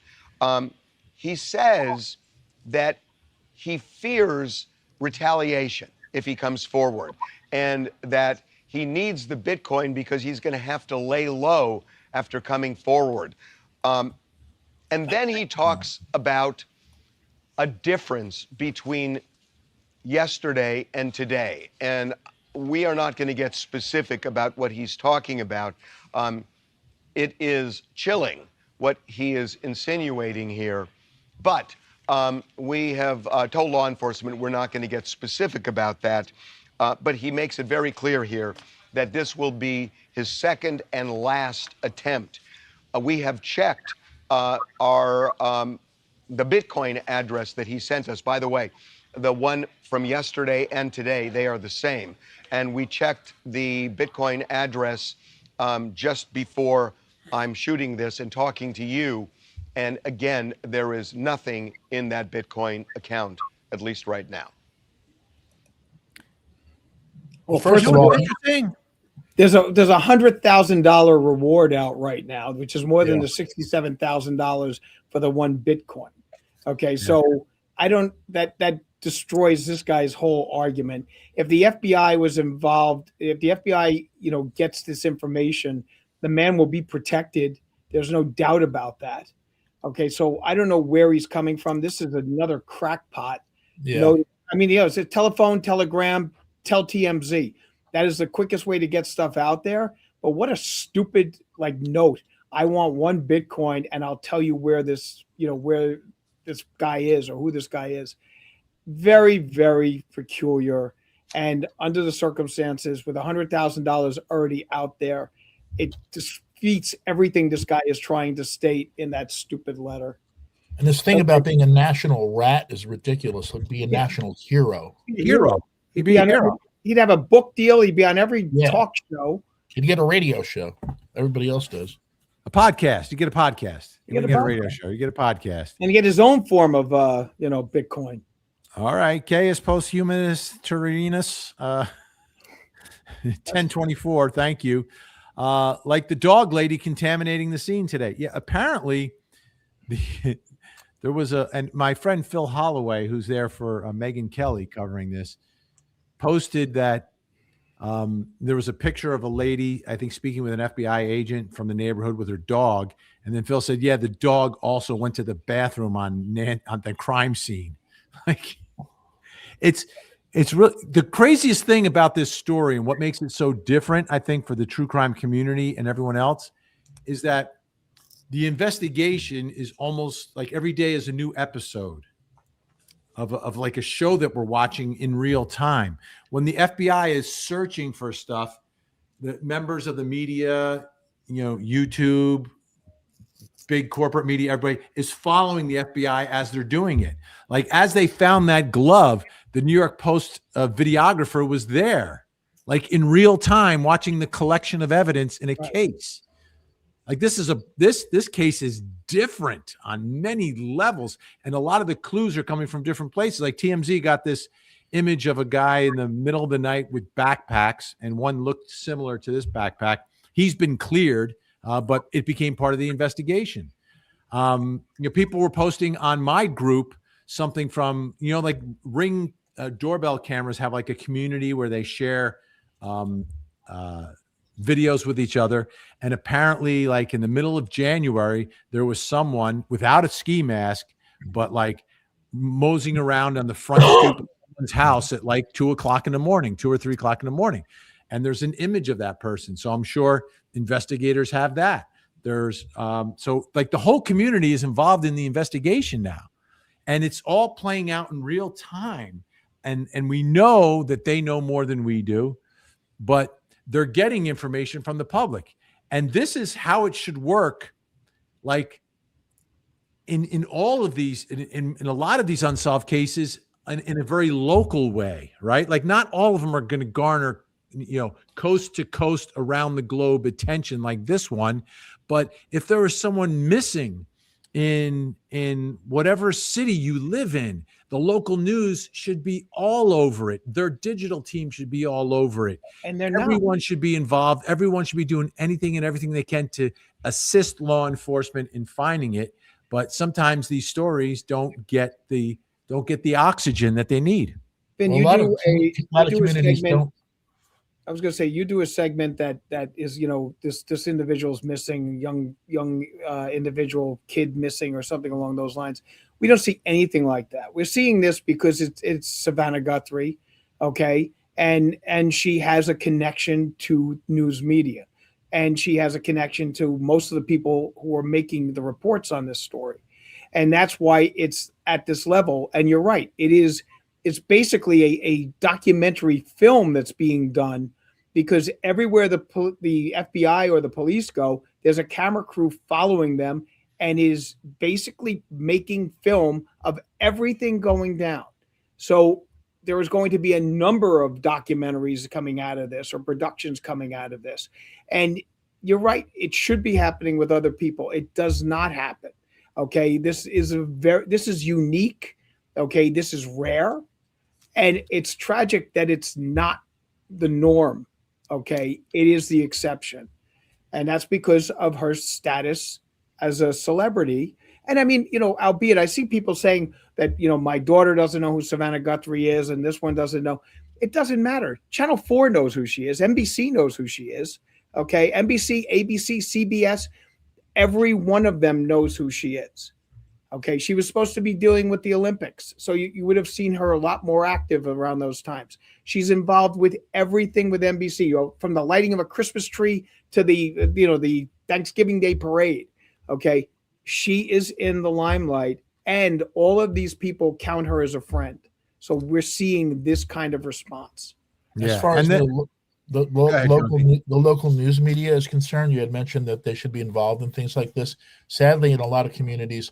He says that he fears retaliation if he comes forward, and that he needs the Bitcoin because he's going to have to lay low after coming forward. And then he talks about a difference between yesterday and today. And we are not going to get specific about what he's talking about. It is chilling what he is insinuating here. But we have told law enforcement we're not going to get specific about that. But he makes it very clear here that this will be his second and last attempt. We have checked the Bitcoin address that he sent us. By the way, the one from yesterday and today, they are the same. And we checked the Bitcoin address just before I'm shooting this and talking to you. And again, there is nothing in that Bitcoin account, at least right now. Well, first of all, interesting. There's a $100,000 reward out right now, which is more than the $67,000 for the one Bitcoin. Okay, so I don't that destroys this guy's whole argument. If the FBI was involved, if the FBI gets this information, the man will be protected. There's no doubt about that. Okay, so I don't know where he's coming from. This is another crackpot. Yeah. I mean, it's a telephone, telegram, tell TMZ. That is the quickest way to get stuff out there. But what a stupid note. I want one Bitcoin and I'll tell you where this guy is or who this guy is. Very, very peculiar. And under the circumstances, with $100,000 already out there, it defeats everything this guy is trying to state in that stupid letter. And this thing about being a national rat is ridiculous. He'd be a national hero. Hero. He'd be a hero. He'd have a book deal. He'd be on every talk show. He'd get a radio show. Everybody else does. A podcast. You get a podcast. You get a radio show. You get a podcast. And get his own form of, Bitcoin. All right. Caius Posthumus Turinus. 1024. Thank you. Like the dog lady contaminating the scene today. Yeah, apparently there was and my friend Phil Holloway, who's there for Megyn Kelly covering this, posted that there was a picture of a lady, I think, speaking with an FBI agent from the neighborhood with her dog. And then Phil said, yeah, the dog also went to the bathroom on the crime scene. Like, it's really the craziest thing about this story, and what makes it so different, I think, for the true crime community and everyone else, is that the investigation is almost like every day is a new episode of like a show that we're watching in real time. When the FBI is searching for stuff, the members of the media, YouTube, big corporate media, everybody is following the FBI as they're doing it. Like as they found that glove, the New York Post videographer was there, like in real time, watching the collection of evidence in a case. Like this case is different on many levels, and a lot of the clues are coming from different places. Like TMZ got this image of a guy in the middle of the night with backpacks, and one looked similar to this backpack. He's been cleared, but it became part of the investigation. People were posting on my group something from like Ring doorbell cameras have like a community where they share videos with each other. And apparently, like in the middle of January, there was someone without a ski mask, but like moseying around on the front stoop of someone's house at like 2 o'clock in the morning, 2 or 3 o'clock in the morning. And there's an image of that person. So I'm sure investigators have that. There's so like the whole community is involved in the investigation now, and it's all playing out in real time. And we know that they know more than we do, but they're getting information from the public. And this is how it should work. Like in all of these, in a lot of these unsolved cases, in a very local way, right? Like not all of them are going to garner, coast to coast around the globe attention like this one. But if there is someone missing in whatever city you live in, the local news should be all over it. Their digital team should be all over it. And everyone should be involved. Everyone should be doing anything and everything they can to assist law enforcement in finding it. But sometimes these stories don't get the oxygen that they need. Ben, Well, you a lot do of communities don't. I was going to say you do a segment that is, this individual's missing, young individual kid missing or something along those lines. We don't see anything like that. We're seeing this because it's Savannah Guthrie, okay, and she has a connection to news media, and she has a connection to most of the people who are making the reports on this story, and that's why it's at this level. And you're right, it's basically a documentary film that's being done, because everywhere the FBI or the police go, there's a camera crew following them and is basically making film of everything going down. So there is going to be a number of documentaries coming out of this, or productions coming out of this. And you're right, it should be happening with other people. It does not happen. Okay, this is unique. Okay, this is rare. And it's tragic that it's not the norm, okay? It is the exception. And that's because of her status as a celebrity. And I mean, albeit I see people saying that, my daughter doesn't know who Savannah Guthrie is and this one doesn't know. It doesn't matter. Channel 4 knows who she is. NBC knows who she is, okay? NBC, ABC, CBS, every one of them knows who she is. Okay, she was supposed to be dealing with the Olympics, so you would have seen her a lot more active around those times. She's involved with everything with NBC, from the lighting of a Christmas tree to the Thanksgiving Day parade. Okay, she is in the limelight, and all of these people count her as a friend. So we're seeing this kind of response. As far as the local news media is concerned, you had mentioned that they should be involved in things like this. Sadly, in a lot of communities,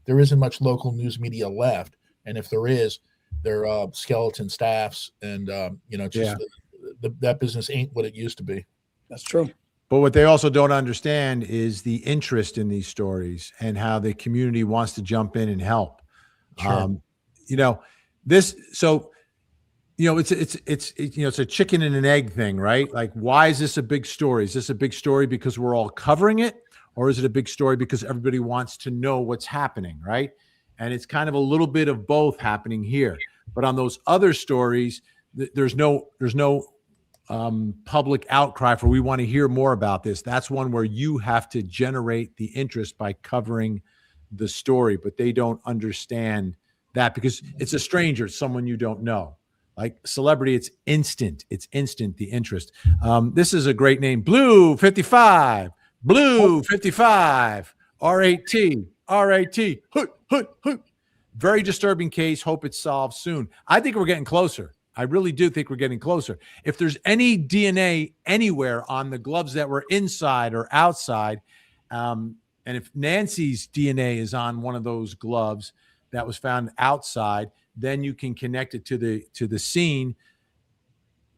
there isn't much local news media left, and if there is, they're skeleton staffs, and that business ain't what it used to be. That's true. But what they also don't understand is the interest in these stories and how the community wants to jump in and help. Sure. It's a chicken and an egg thing, right? Like, why is this a big story? Is this a big story because we're all covering it? Or is it a big story because everybody wants to know what's happening, right? And it's kind of a little bit of both happening here. But on those other stories, there's no public outcry for, we want to hear more about this. That's one where you have to generate the interest by covering the story, but they don't understand that because it's a stranger, it's someone you don't know. Like celebrity, it's instant, the interest. This is a great name, Blue 55. Blue 55, RAT, hoot. Very disturbing case. Hope it's solved soon. I think we're getting closer. I really do think we're getting closer. If there's any DNA anywhere on the gloves that were inside or outside, and if Nancy's DNA is on one of those gloves that was found outside, then you can connect it to the scene.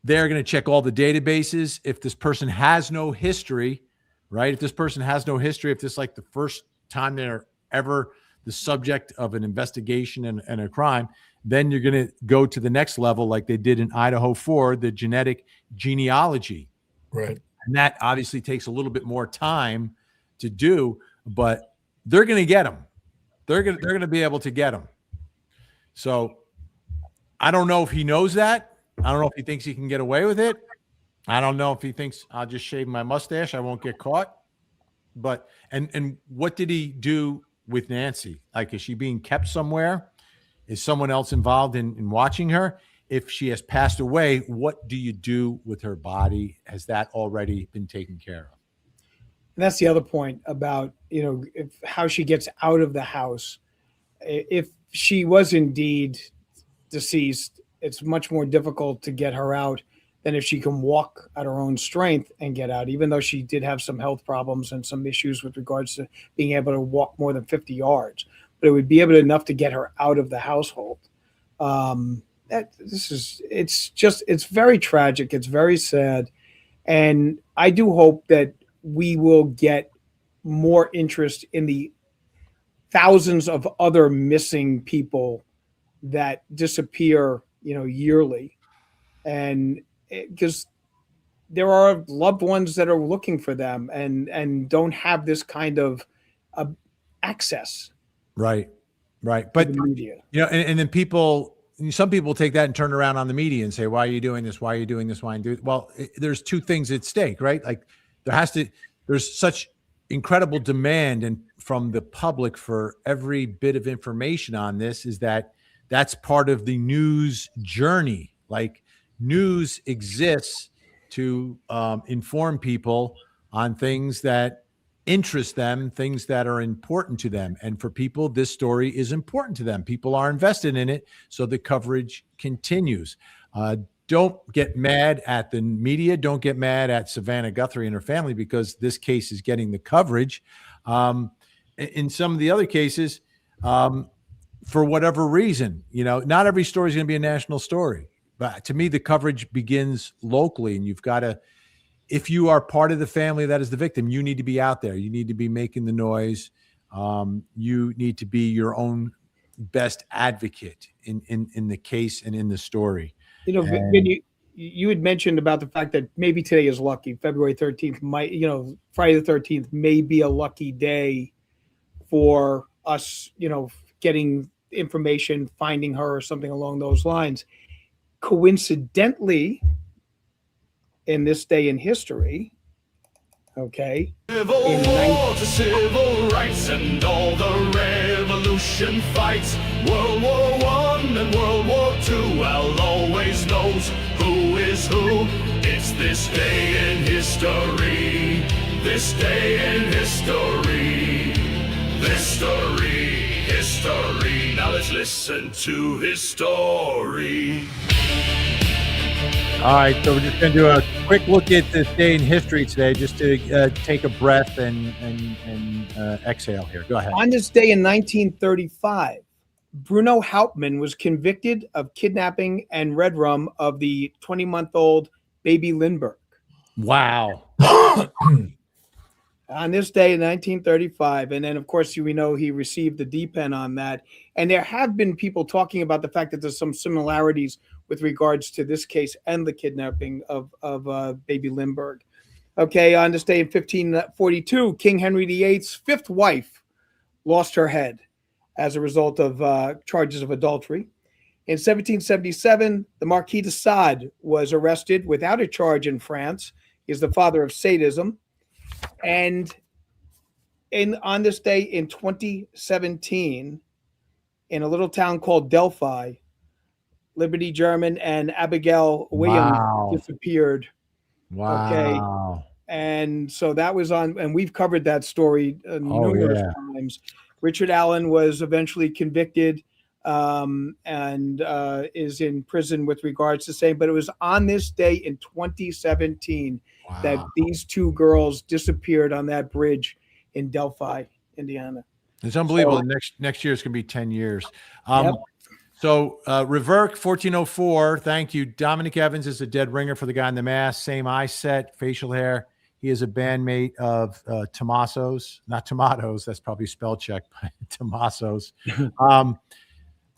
They're going to check all the databases. If this person has no history, right? If this person has no history, if this is like the first time they're ever the subject of an investigation and a crime, then you're going to go to the next level like they did in Idaho 4, the genetic genealogy. Right. And that obviously takes a little bit more time to do, but they're going to get them. They're going to be able to get them. So I don't know if he knows that. I don't know if he thinks he can get away with it. I don't know if he thinks I'll just shave my mustache, I won't get caught. But and what did he do with Nancy? Like, is she being kept somewhere? Is someone else involved in watching her? If she has passed away, what do you do with her body? Has that already been taken care of? And that's the other point about, how she gets out of the house. If she was indeed deceased, it's much more difficult to get her out than if she can walk at her own strength and get out, even though she did have some health problems and some issues with regards to being able to walk more than 50 yards. But it would be able enough to get her out of the household. It's very tragic. It's very sad. And I do hope that we will get more interest in the thousands of other missing people that disappear, yearly. And because there are loved ones that are looking for them and don't have this kind of access. Right. to But, the media. and then some people take that and turn around on the media and say, why are you doing this? Why are you doing this? Why are you doing? Well, there's two things at stake, right? Like there's such incredible demand and from the public for every bit of information on this that's part of the news journey. Like news exists to inform people on things that interest them, things that are important to them. And for people, this story is important to them. People are invested in it, so the coverage continues. Don't get mad at the media. Don't get mad at Savannah Guthrie and her family because this case is getting the coverage. In some of the other cases, for whatever reason, not every story is going to be a national story. But to me, the coverage begins locally, and you've got to, if you are part of the family that is the victim, you need to be out there. You need to be making the noise. You need to be your own best advocate in the case and in the story. Vin, you had mentioned about the fact that maybe today is lucky. February 13th might, Friday the 13th may be a lucky day for us, getting information, finding her or something along those lines. Coincidentally, in this day in history, okay, Civil War to civil rights and all the revolution fights. World War I and World War II, I'll always knows who is who. It's this day in history, this day in history, history. Now let's listen to his story. All right, so we're just going to do a quick look at this day in history today, just to take a breath and exhale here. Go ahead. On this day in 1935, Bruno Hauptmann was convicted of kidnapping and red rum of the 20-month-old baby Lindbergh. Wow. On this day in 1935, and then of course we know he received the D-pen on that. And there have been people talking about the fact that there's some similarities with regards to this case and the kidnapping of baby Lindbergh. Okay, on this day in 1542, King Henry VIII's fifth wife lost her head as a result of charges of adultery. In 1777, the Marquis de Sade was arrested without a charge in France. He's the father of sadism. And on this day in 2017, in a little town called Delphi, Liberty German and Abigail Williams disappeared. Wow. Okay. And so that was on, and we've covered that story numerous times. Richard Allen was eventually convicted and is in prison with regards to saying, but it was on this day in 2017 that these two girls disappeared on that bridge in Delphi, Indiana. It's unbelievable. So, next year is going to be 10 years. So Reverk 1404, thank you. Dominic Evans is a dead ringer for the guy in the mask. Same eye set, facial hair. He is a bandmate of Tommaso's, not Tomatoes. That's probably spell check, but Tommaso's.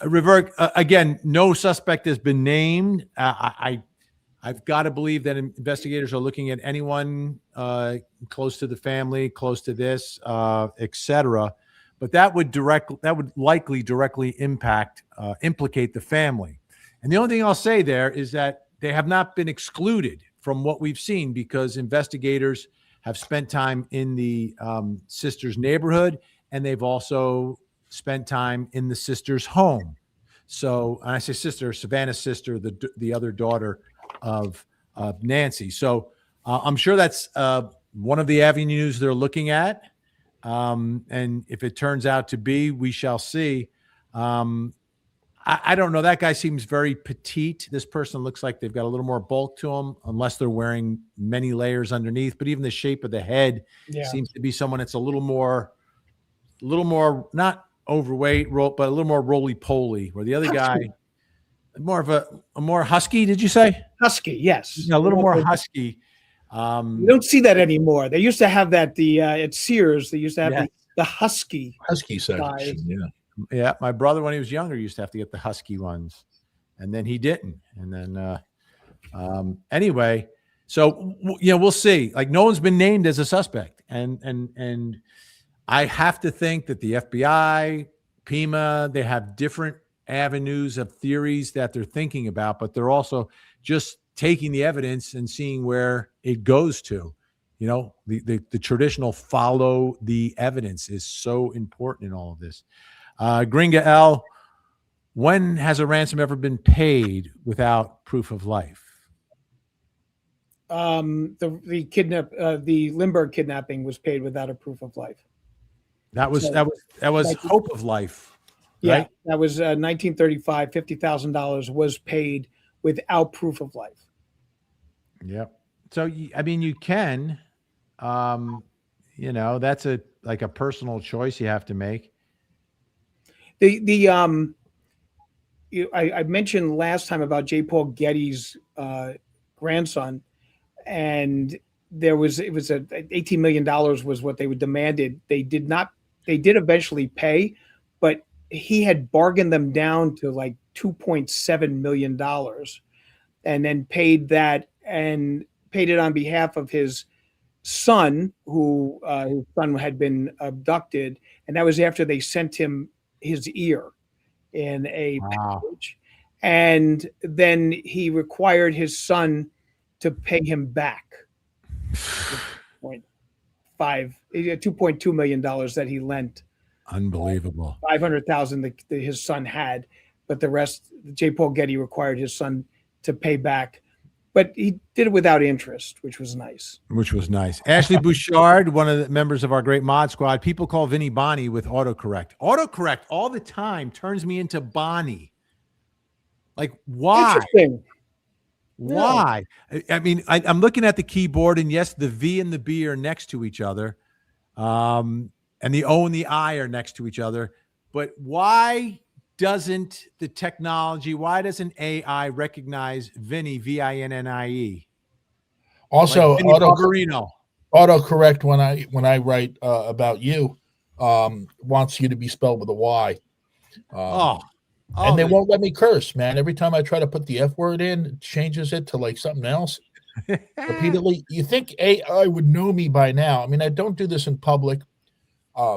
Reverk, again, no suspect has been named. I've got to believe that investigators are looking at anyone close to the family, close to this, etc. But that would likely directly implicate the family. And the only thing I'll say there is that they have not been excluded from what we've seen because investigators have spent time in the sister's neighborhood, and they've also spent time in the sister's home. So, and I say sister, Savannah's sister, the other daughter of Nancy. So I'm sure that's one of the avenues they're looking at. And if it turns out to be, we shall see. I don't know. That guy seems very petite. This person looks like they've got a little more bulk to them, unless they're wearing many layers underneath. But even the shape of the head seems to be someone that's a little more not overweight, but a little more roly poly. Where the other guy, more of a more husky. Did you say husky? Yes, a little more husky. You don't see that anymore. They used to have that at Sears. They used to have the husky section. Yeah. Yeah, my brother, when he was younger, used to have to get the husky ones, and then he didn't. And then, anyway, so we'll see. Like, no one's been named as a suspect, and I have to think that the FBI, PEMA, they have different avenues of theories that they're thinking about, but they're also just taking the evidence and seeing where it goes to. The traditional follow the evidence is so important in all of this. Gringa L, when has a ransom ever been paid without proof of life? The Lindbergh kidnapping was paid without a proof of life. That was hope of life. Right? Yeah, that was 1935. $50,000 was paid without proof of life. Yep. So you can, that's a personal choice you have to make. I mentioned last time about J. Paul Getty's grandson, and it was $18 million was what they demanded. They did eventually pay, but he had bargained them down to like $2.7 million, and then paid that and paid it on behalf of his son, his son had been abducted, and that was after they sent him his ear in a package. And then he required his son to pay him back $2.2 million that he lent. Unbelievable. $500,000 that his son had, but the rest, J. Paul Getty required his son to pay back. But he did it without interest, which was nice. Ashley Bouchard, one of the members of our great mod squad. People call Vinny Bonnie with autocorrect. Autocorrect all the time turns me into Bonnie. Like, why? Interesting. Why? I mean, I'm looking at the keyboard, and yes, the V and the B are next to each other. And the O and the I are next to each other. But why doesn't the technology, why doesn't AI recognize Vinny, VINNIE? Also, like autocorrect when I write about you wants you to be spelled with a Y. And they won't let me curse, man. Every time I try to put the F word in, it changes it to like something else repeatedly. You think AI would know me by now? I mean, I don't do this in public.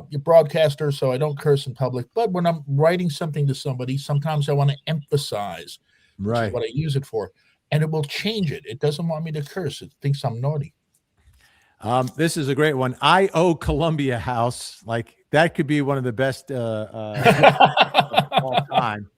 You're broadcaster, so I don't curse in public. But when I'm writing something to somebody, sometimes I want to emphasize what I use it for, and it will change it. It doesn't want me to curse. It thinks I'm naughty. This is a great one. I.O. Columbia House. Like, that could be one of the best of all time.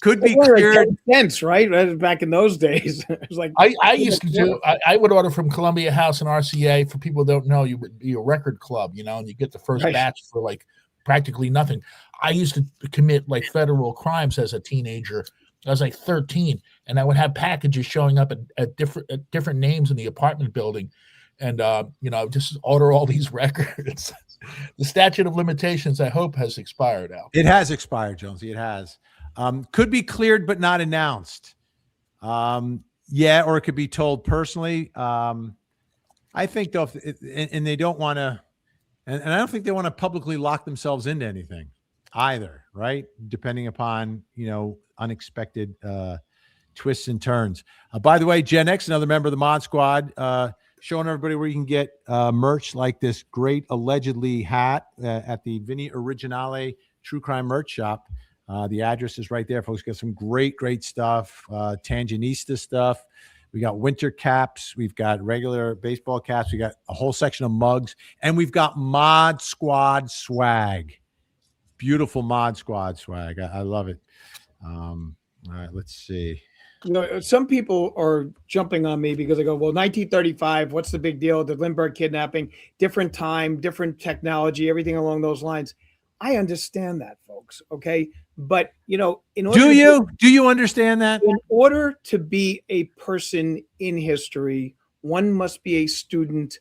Could be cleared. Like 10 cents, right? Back in those days. It was like I used to do. I would order from Columbia House and RCA. For people who don't know, you would be a record club, and you get the first batch for like practically nothing. I used to commit like federal crimes as a teenager. I was like 13, and I would have packages showing up at different names in the apartment building, and just order all these records. The statute of limitations, I hope, has expired now. It has expired, Jonesy. It has. Could be cleared but not announced. Or it could be told personally. I think though, and they don't want to, and I don't think they want to publicly lock themselves into anything either, right? Depending upon unexpected twists and turns. By the way, Gen X, another member of the Mod Squad, showing everybody where you can get merch like this great allegedly hat at the Vinny Originale True Crime Merch Shop. The address is right there, folks. Got some great stuff, Tangenista stuff. We got winter caps. We've got regular baseball caps. We got a whole section of mugs, and we've got Mod Squad swag. Beautiful Mod Squad swag. I love it. All right, let's see. Some people are jumping on me because they go, well, 1935, what's the big deal? The Lindbergh kidnapping, different time, different technology, everything along those lines. I understand that, folks. Okay. But in order do you understand that? in order to be a person in history, one must be a student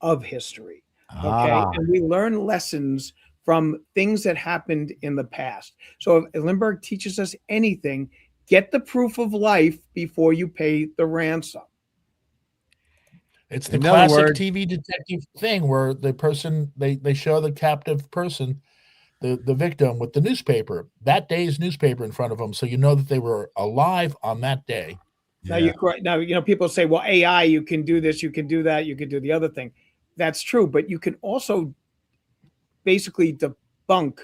of history. Okay. Ah, And we learn lessons from things that happened in the past. So if Lindbergh teaches us anything, get the proof of life before you pay the ransom. It's the in other classic words, TV detective thing where the person they show the captive person, the victim, with the newspaper, that day's newspaper in front of them, so you know that they were alive on that day. Now yeah. you're correct. Now, people say, well, AI, you can do this, you can do that, you can do the other thing. That's true, but you can also basically debunk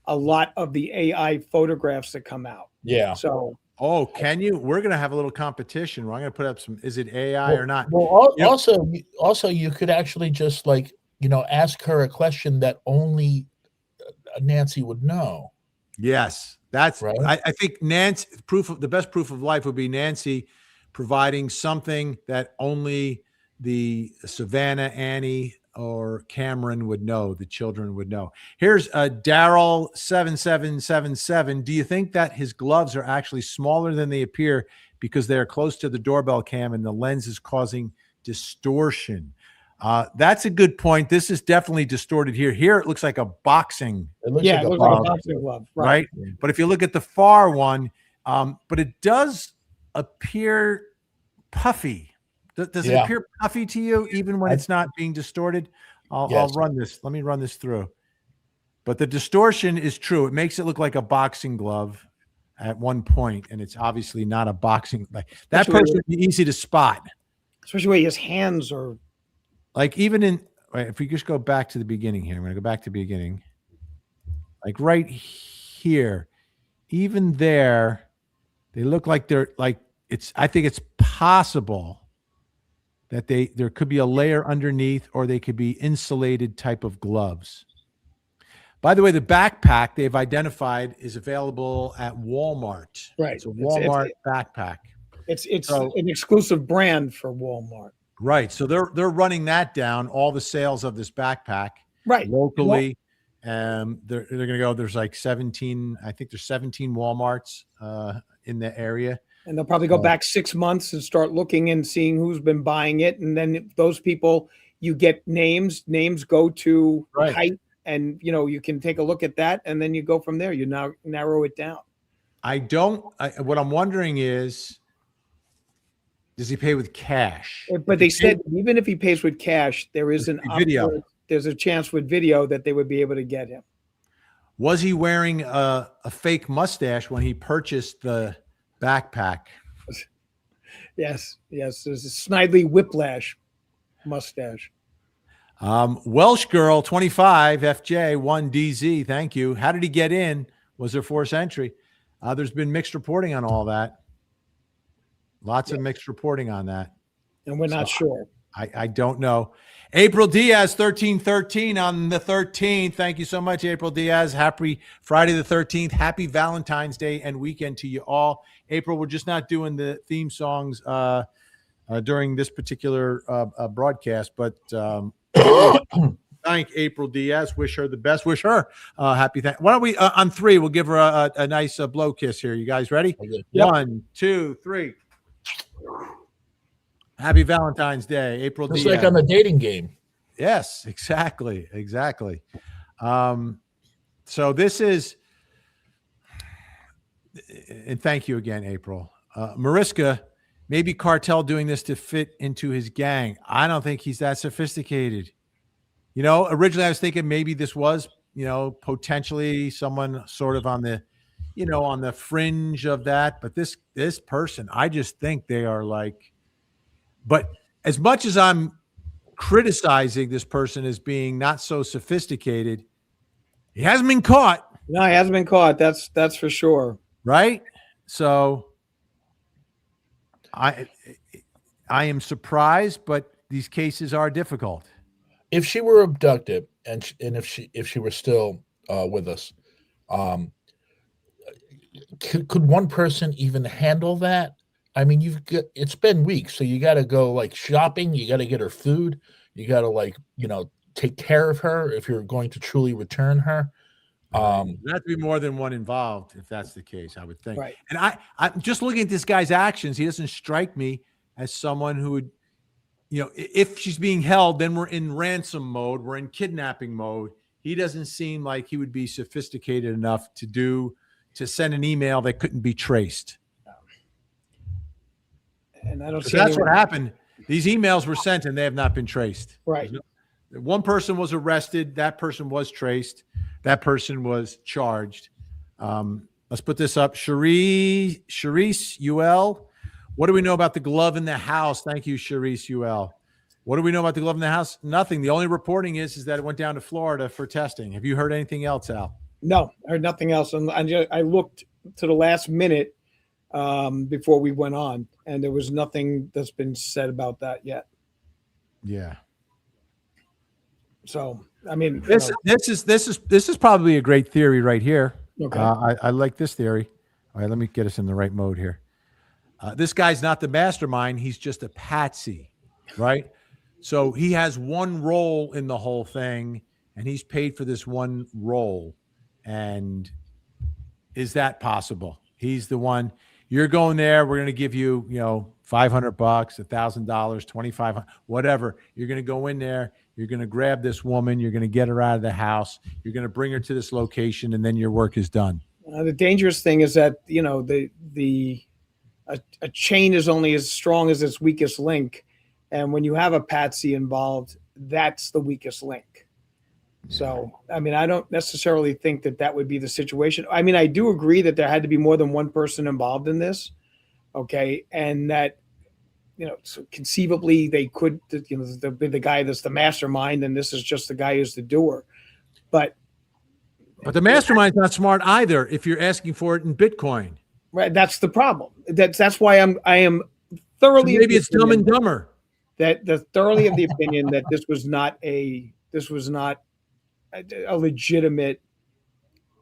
a lot of the AI photographs that come out. Yeah. So, Oh, can you? We're going to have a little competition. We're going to put up some. Is it AI or not? Well, You know- also, you could actually just ask her a question that only Nancy would know. Yes, that's Right. I think Nancy the best proof of life would be Nancy providing something that only the Savannah, Annie, or Cameron would know, the children would know. Here's Daryl 7777. Do you think that his gloves are actually smaller than they appear because they're close to the doorbell cam and the lens is causing distortion? That's a good point. This is definitely distorted here. Here it looks like a boxing. It looks yeah, like it a looks like a box. boxing glove. Right. But if you look at the far one, but it does appear puffy. Does it Yeah. appear puffy to you even when it's not being distorted? I'll Yes. run this. Let me run this through. But the distortion is true. It makes it look like a boxing glove at one point, and it's obviously not a boxing. Like that Especially person would be easy to spot. Especially where his hands are. Like even if we just go back to the beginning here, I'm going to go back to the beginning. Like right here, even there, they look like they're like I think it's possible that there could be a layer underneath, or they could be insulated type of gloves. By the way, the backpack they've identified is available at Walmart. Right. It's a Walmart backpack. It's an exclusive brand for Walmart. Right. So they're running that down, all the sales of this backpack Right. locally. They're going to go, there's like 17, I think there's 17 Walmarts in the area. And they'll probably go back 6 months and start looking and seeing who's been buying it. And then those people, you get names go to Right. height, and you can take a look at that, and then you go from there. You now narrow it down. What I'm wondering is, does he pay with cash? But they said even if he pays with cash, there is video. There's a chance with video that they would be able to get him. Was he wearing a fake mustache when he purchased the backpack? Yes. There's a Snidely Whiplash mustache. Welsh Girl 25 FJ 1DZ. Thank you. How did he get in? Was there forced entry? There's been mixed reporting on all that. Lots of mixed reporting on that. And we're not sure. I don't know. April Diaz 1313 on the 13th. Thank you so much, April Diaz. Happy Friday the 13th. Happy Valentine's Day and weekend to you all. April, we're just not doing the theme songs during this particular broadcast, but thank April Diaz. Wish her the best. Wish her happy. Why don't we on three? We'll give her a nice blow kiss here. You guys ready? Okay. Yep. 1, 2, 3. Happy Valentine's Day, April It's Diaz. like on the dating game. Yes, exactly. So this is, and thank you again, April. Mariska, maybe Cartel doing this to fit into his gang. I don't think he's that sophisticated. Originally I was thinking maybe this was, potentially someone sort of on the, on the fringe of that. But this person, I just think they are like, but as much as I'm criticizing this person as being not so sophisticated, he hasn't been caught. No, he hasn't been caught. That's for sure. Right? So I am surprised, but these cases are difficult. If she were abducted and if she were still with us, could one person even handle that? I mean, it's been weeks, so you got to go like shopping. You got to get her food. You got to take care of her if you're going to truly return her. There has to be more than one involved if that's the case, I would think. Right. And I'm just looking at this guy's actions. He doesn't strike me as someone who would, if she's being held, then we're in ransom mode. We're in kidnapping mode. He doesn't seem like he would be sophisticated enough to send an email that couldn't be traced. And I don't see That's what happened. These emails were sent and they have not been traced. Right. One person was arrested. That person was traced. That person was charged. Let's put this up. Charisse UL. What do we know about the glove in the house? Thank you, Charisse UL. What do we know about the glove in the house? Nothing. The only reporting is that it went down to Florida for testing. Have you heard anything else, Al? No, I heard nothing else. And I looked to the last minute before we went on, and there was nothing that's been said about that yet. Yeah. So, I mean, this is probably a great theory right here. Okay. I like this theory. All right, let me get us in the right mode here. This guy's not the mastermind. He's just a patsy, right? So he has one role in the whole thing, and he's paid for this one role. And is that possible? He's the one. You're going there. We're going to give you, $500, $1,000, $2,500, whatever. You're going to go in there. You're going to grab this woman. You're going to get her out of the house. You're going to bring her to this location, and then your work is done. The dangerous thing is that a chain is only as strong as its weakest link, and when you have a patsy involved, that's the weakest link. So, I mean, I don't necessarily think that would be the situation. I mean, I do agree that there had to be more than one person involved in this, okay, and that so conceivably they could, the guy that's the mastermind, and this is just the guy who's the doer, but the mastermind's not smart either. If you're asking for it in Bitcoin. Right, that's the problem. That's why I am thoroughly. So maybe it's Dumb and Dumber. That the thoroughly of the opinion that this was not a legitimate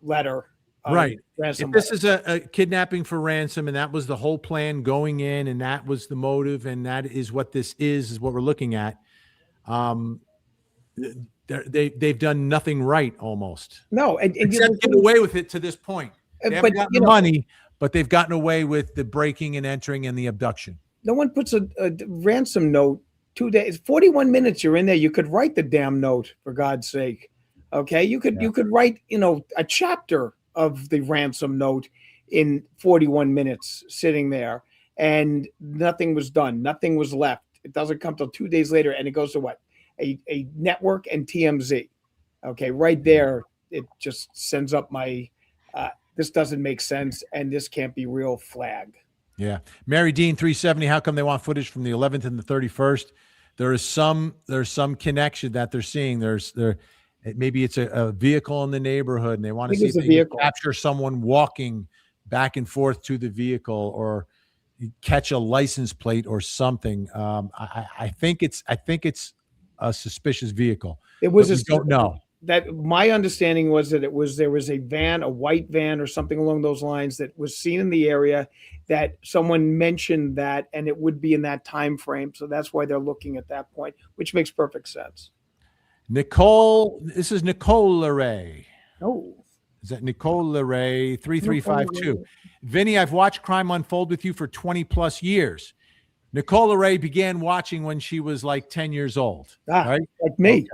letter. Right. If this is a kidnapping for ransom, and that was the whole plan going in, and that was the motive, and that is what this is what we're looking at. They've done nothing right almost. No, and except get away with it to this point. They haven't gotten the money, but they've gotten away with the breaking and entering and the abduction. No one puts a ransom note 2 days, 41 minutes. You're in there. You could write the damn note, for God's sake. Okay, you could write a chapter of the ransom note in 41 minutes, sitting there, and nothing was done. Nothing was left. It doesn't come till 2 days later, and it goes to what? A network and TMZ. Okay, right there, it just sends up my. This doesn't make sense, and this can't be real flag. Yeah. Mary Dean 370, how come they want footage from the 11th and the 31st? There's some connection that they're seeing. Maybe it's a vehicle in the neighborhood, and they want to see if they can capture someone walking back and forth to the vehicle, or catch a license plate or something. I think it's a suspicious vehicle. It was. We don't know. That my understanding was that there was a van, a white van or something along those lines, that was seen in the area, that someone mentioned that, and it would be in that time frame. So that's why they're looking at that point, which makes perfect sense. Nicole, this is Nicole LeRae. Oh, is that Nicole LeRae 3352? Vinny, I've watched crime unfold with you for 20 plus years. Nicole LeRae began watching when she was like 10 years old. Right? Like me. Okay.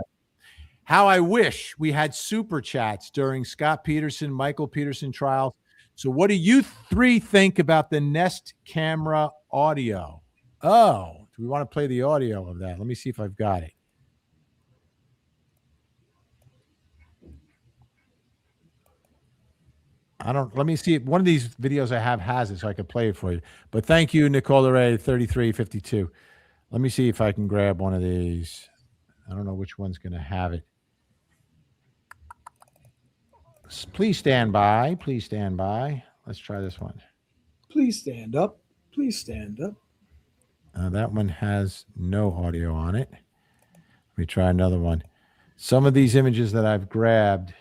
How I wish we had super chats during Scott Peterson, Michael Peterson trials. So what do you three think about the Nest camera audio? Oh, do we want to play the audio of that? Let me see if I've got it. Let me see. One of these videos I have has it, so I can play it for you. But thank you, Nicole Ray 3352. Let me see if I can grab one of these. I don't know which one's going to have it. Please stand by. Please stand by. Let's try this one. Please stand up. Please stand up. That one has no audio on it. Let me try another one. Some of these images that I've grabbed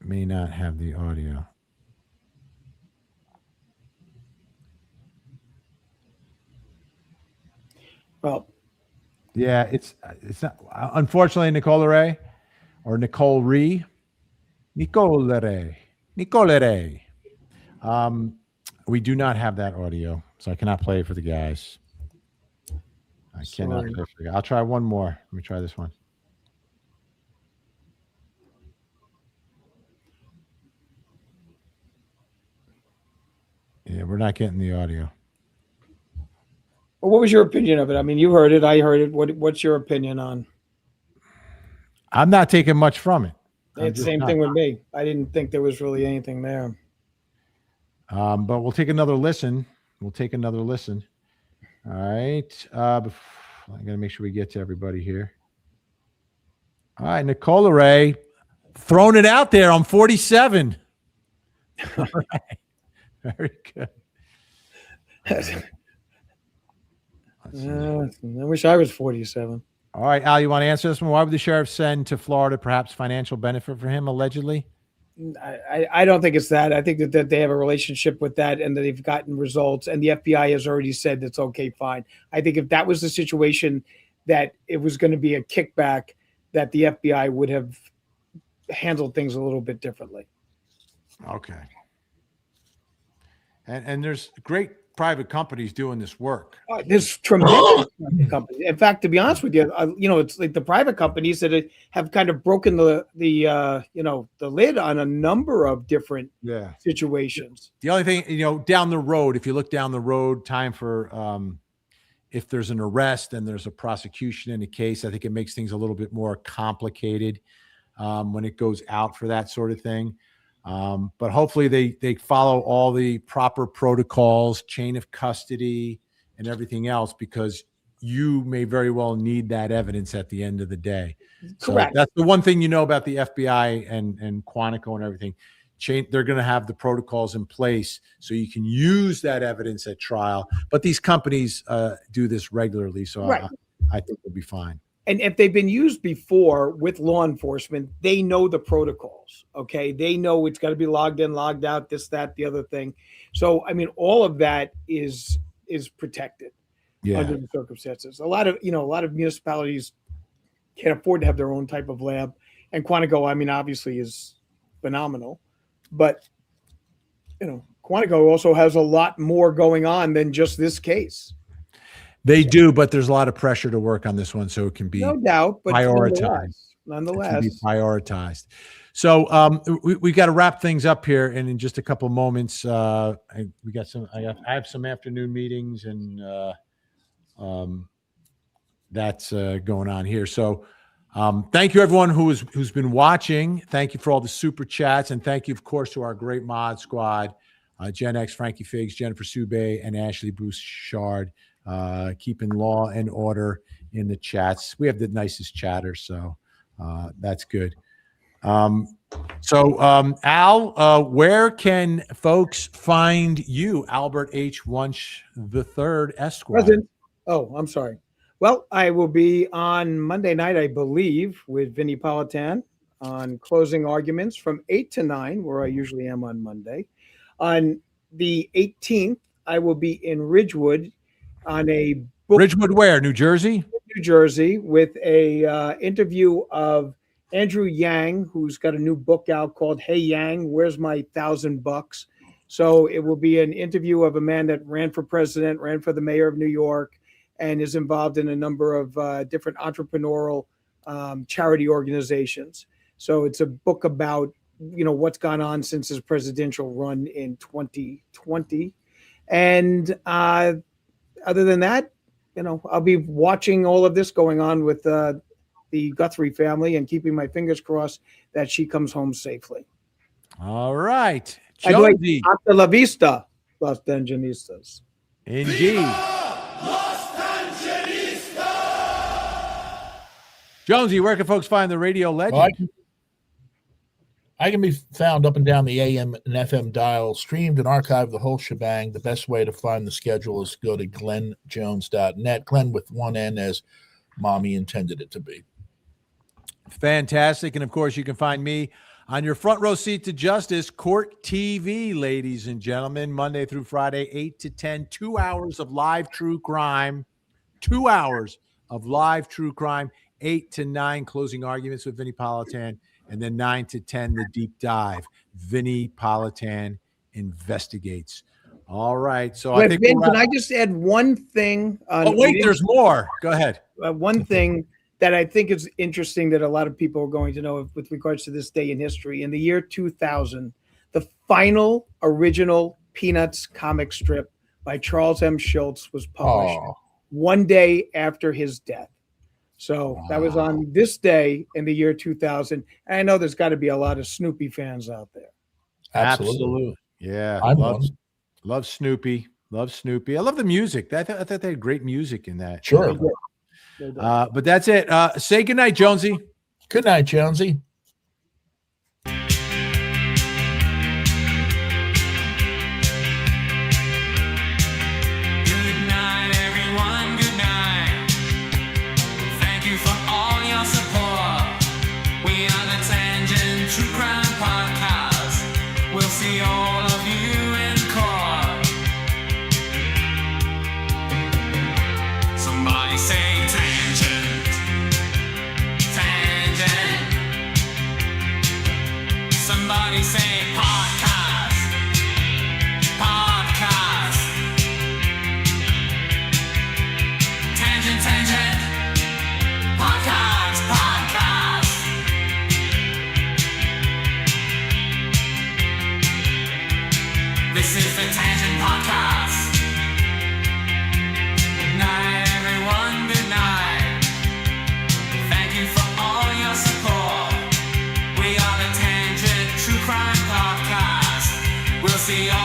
may not have the audio. Well, yeah, it's not. Unfortunately, Nicole Ray or Nicole Ree, Nicolere. Nicolere. We do not have that audio, so I cannot play it for the guys. I cannot Sorry. play it for the guys. I'll try one more. Let me try this one. Yeah, we're not getting the audio. Well, what was your opinion of it? I mean, you heard it. I heard it. What's your opinion on? I'm not taking much from it. It's the same thing with me. I didn't think there was really anything there. But we'll take another listen. We'll take another listen. All right. I got to make sure we get to everybody here. All right, Nicola Ray, throwing it out there on 47. All right. Very good. I wish I was 47. All right, Al, you want to answer this one? Why would the sheriff send to Florida perhaps financial benefit for him, allegedly? I don't think it's that. I think that they have a relationship with that and that they've gotten results, and the FBI has already said that's okay, fine. I think if that was the situation, that it was going to be a kickback, that the FBI would have handled things a little bit differently. Okay. And there's great private companies doing this work. There's tremendous companies. In fact, to be honest with you, it's like the private companies that have kind of broken the lid on a number of different situations. The only thing, down the road, if you look down the road, time for if there's an arrest and there's a prosecution in a case, I think it makes things a little bit more complicated when it goes out for that sort of thing. But hopefully they follow all the proper protocols, chain of custody, and everything else, because you may very well need that evidence at the end of the day. Correct. So that's the one thing about the FBI and Quantico and everything. They're going to have the protocols in place so you can use that evidence at trial. But these companies do this regularly, so right. I think they'll be fine. And if they've been used before with law enforcement, they know the protocols, okay? They know it's got to be logged in, logged out, this, that, the other thing. So, I mean, all of that is protected under the circumstances. A lot of municipalities can't afford to have their own type of lab. And Quantico, I mean, obviously is phenomenal. But, Quantico also has a lot more going on than just this case. They do, but there's a lot of pressure to work on this one, so it can be no doubt, but prioritized. Nonetheless, it can be prioritized. So we got to wrap things up here, and in just a couple of moments, I have some afternoon meetings, and that's going on here. So thank you, everyone who's been watching. Thank you for all the super chats, and thank you, of course, to our great mod squad, Gen X, Frankie Figs, Jennifer Soubey, and Ashley Bouchard. Keeping law and order in the chats. We have the nicest chatters, so that's good. Al, where can folks find you, Albert H. Wunsch III, Esquire? Present. Oh, I'm sorry. Well, I will be on Monday night, I believe, with Vinnie Politan on closing arguments from 8 to 9, where I usually am on Monday. On the 18th, I will be in Ridgewood on a book. Ridgewood where? New Jersey? New Jersey, with a interview of Andrew Yang, who's got a new book out called Hey Yang, Where's My $1,000? So it will be an interview of a man that ran for president, ran for the mayor of New York, and is involved in a number of different entrepreneurial charity organizations. So it's a book about, what's gone on since his presidential run in 2020. And other than that, I'll be watching all of this going on with the Guthrie family and keeping my fingers crossed that she comes home safely. All right. Jonesy. Hasta la vista, Los Angelistas. Indeed. Jonesy, where can folks find the radio legend? Well, I can be found up and down the AM and FM dial, streamed and archived, the whole shebang. The best way to find the schedule is go to glennjones.net. Glenn with one N, as mommy intended it to be. Fantastic. And, of course, you can find me on your front row seat to justice, Court TV, ladies and gentlemen, Monday through Friday, 8 to 10, 2 hours of live true crime, 2 hours of live true crime, 8 to 9 closing arguments with Vinnie Politan And then 9 to 10, the deep dive. Vinny Politan investigates. All right. So I think Ben, can I just add one thing? wait, there's more. Go ahead. One thing that I think is interesting that a lot of people are going to know with regards to this day in history. In the year 2000, the final original Peanuts comic strip by Charles M. Schulz was published one day after his death. So that was on this day in the year 2000. And I know there's got to be a lot of Snoopy fans out there. Absolutely. Yeah. Love Snoopy. Love Snoopy. I love the music. I thought they had great music in that. Sure. But that's it. Say goodnight, Jonesy. Good night, Jonesy. See all of you in court. Somebody say tangent, tangent. Somebody say podcast, podcast. Tangent, tangent. Podcast, podcast. This is the Tangent Podcast. Good night, everyone. Good night. Thank you for all your support. We are the Tangent True Crime Podcast. We'll see you all.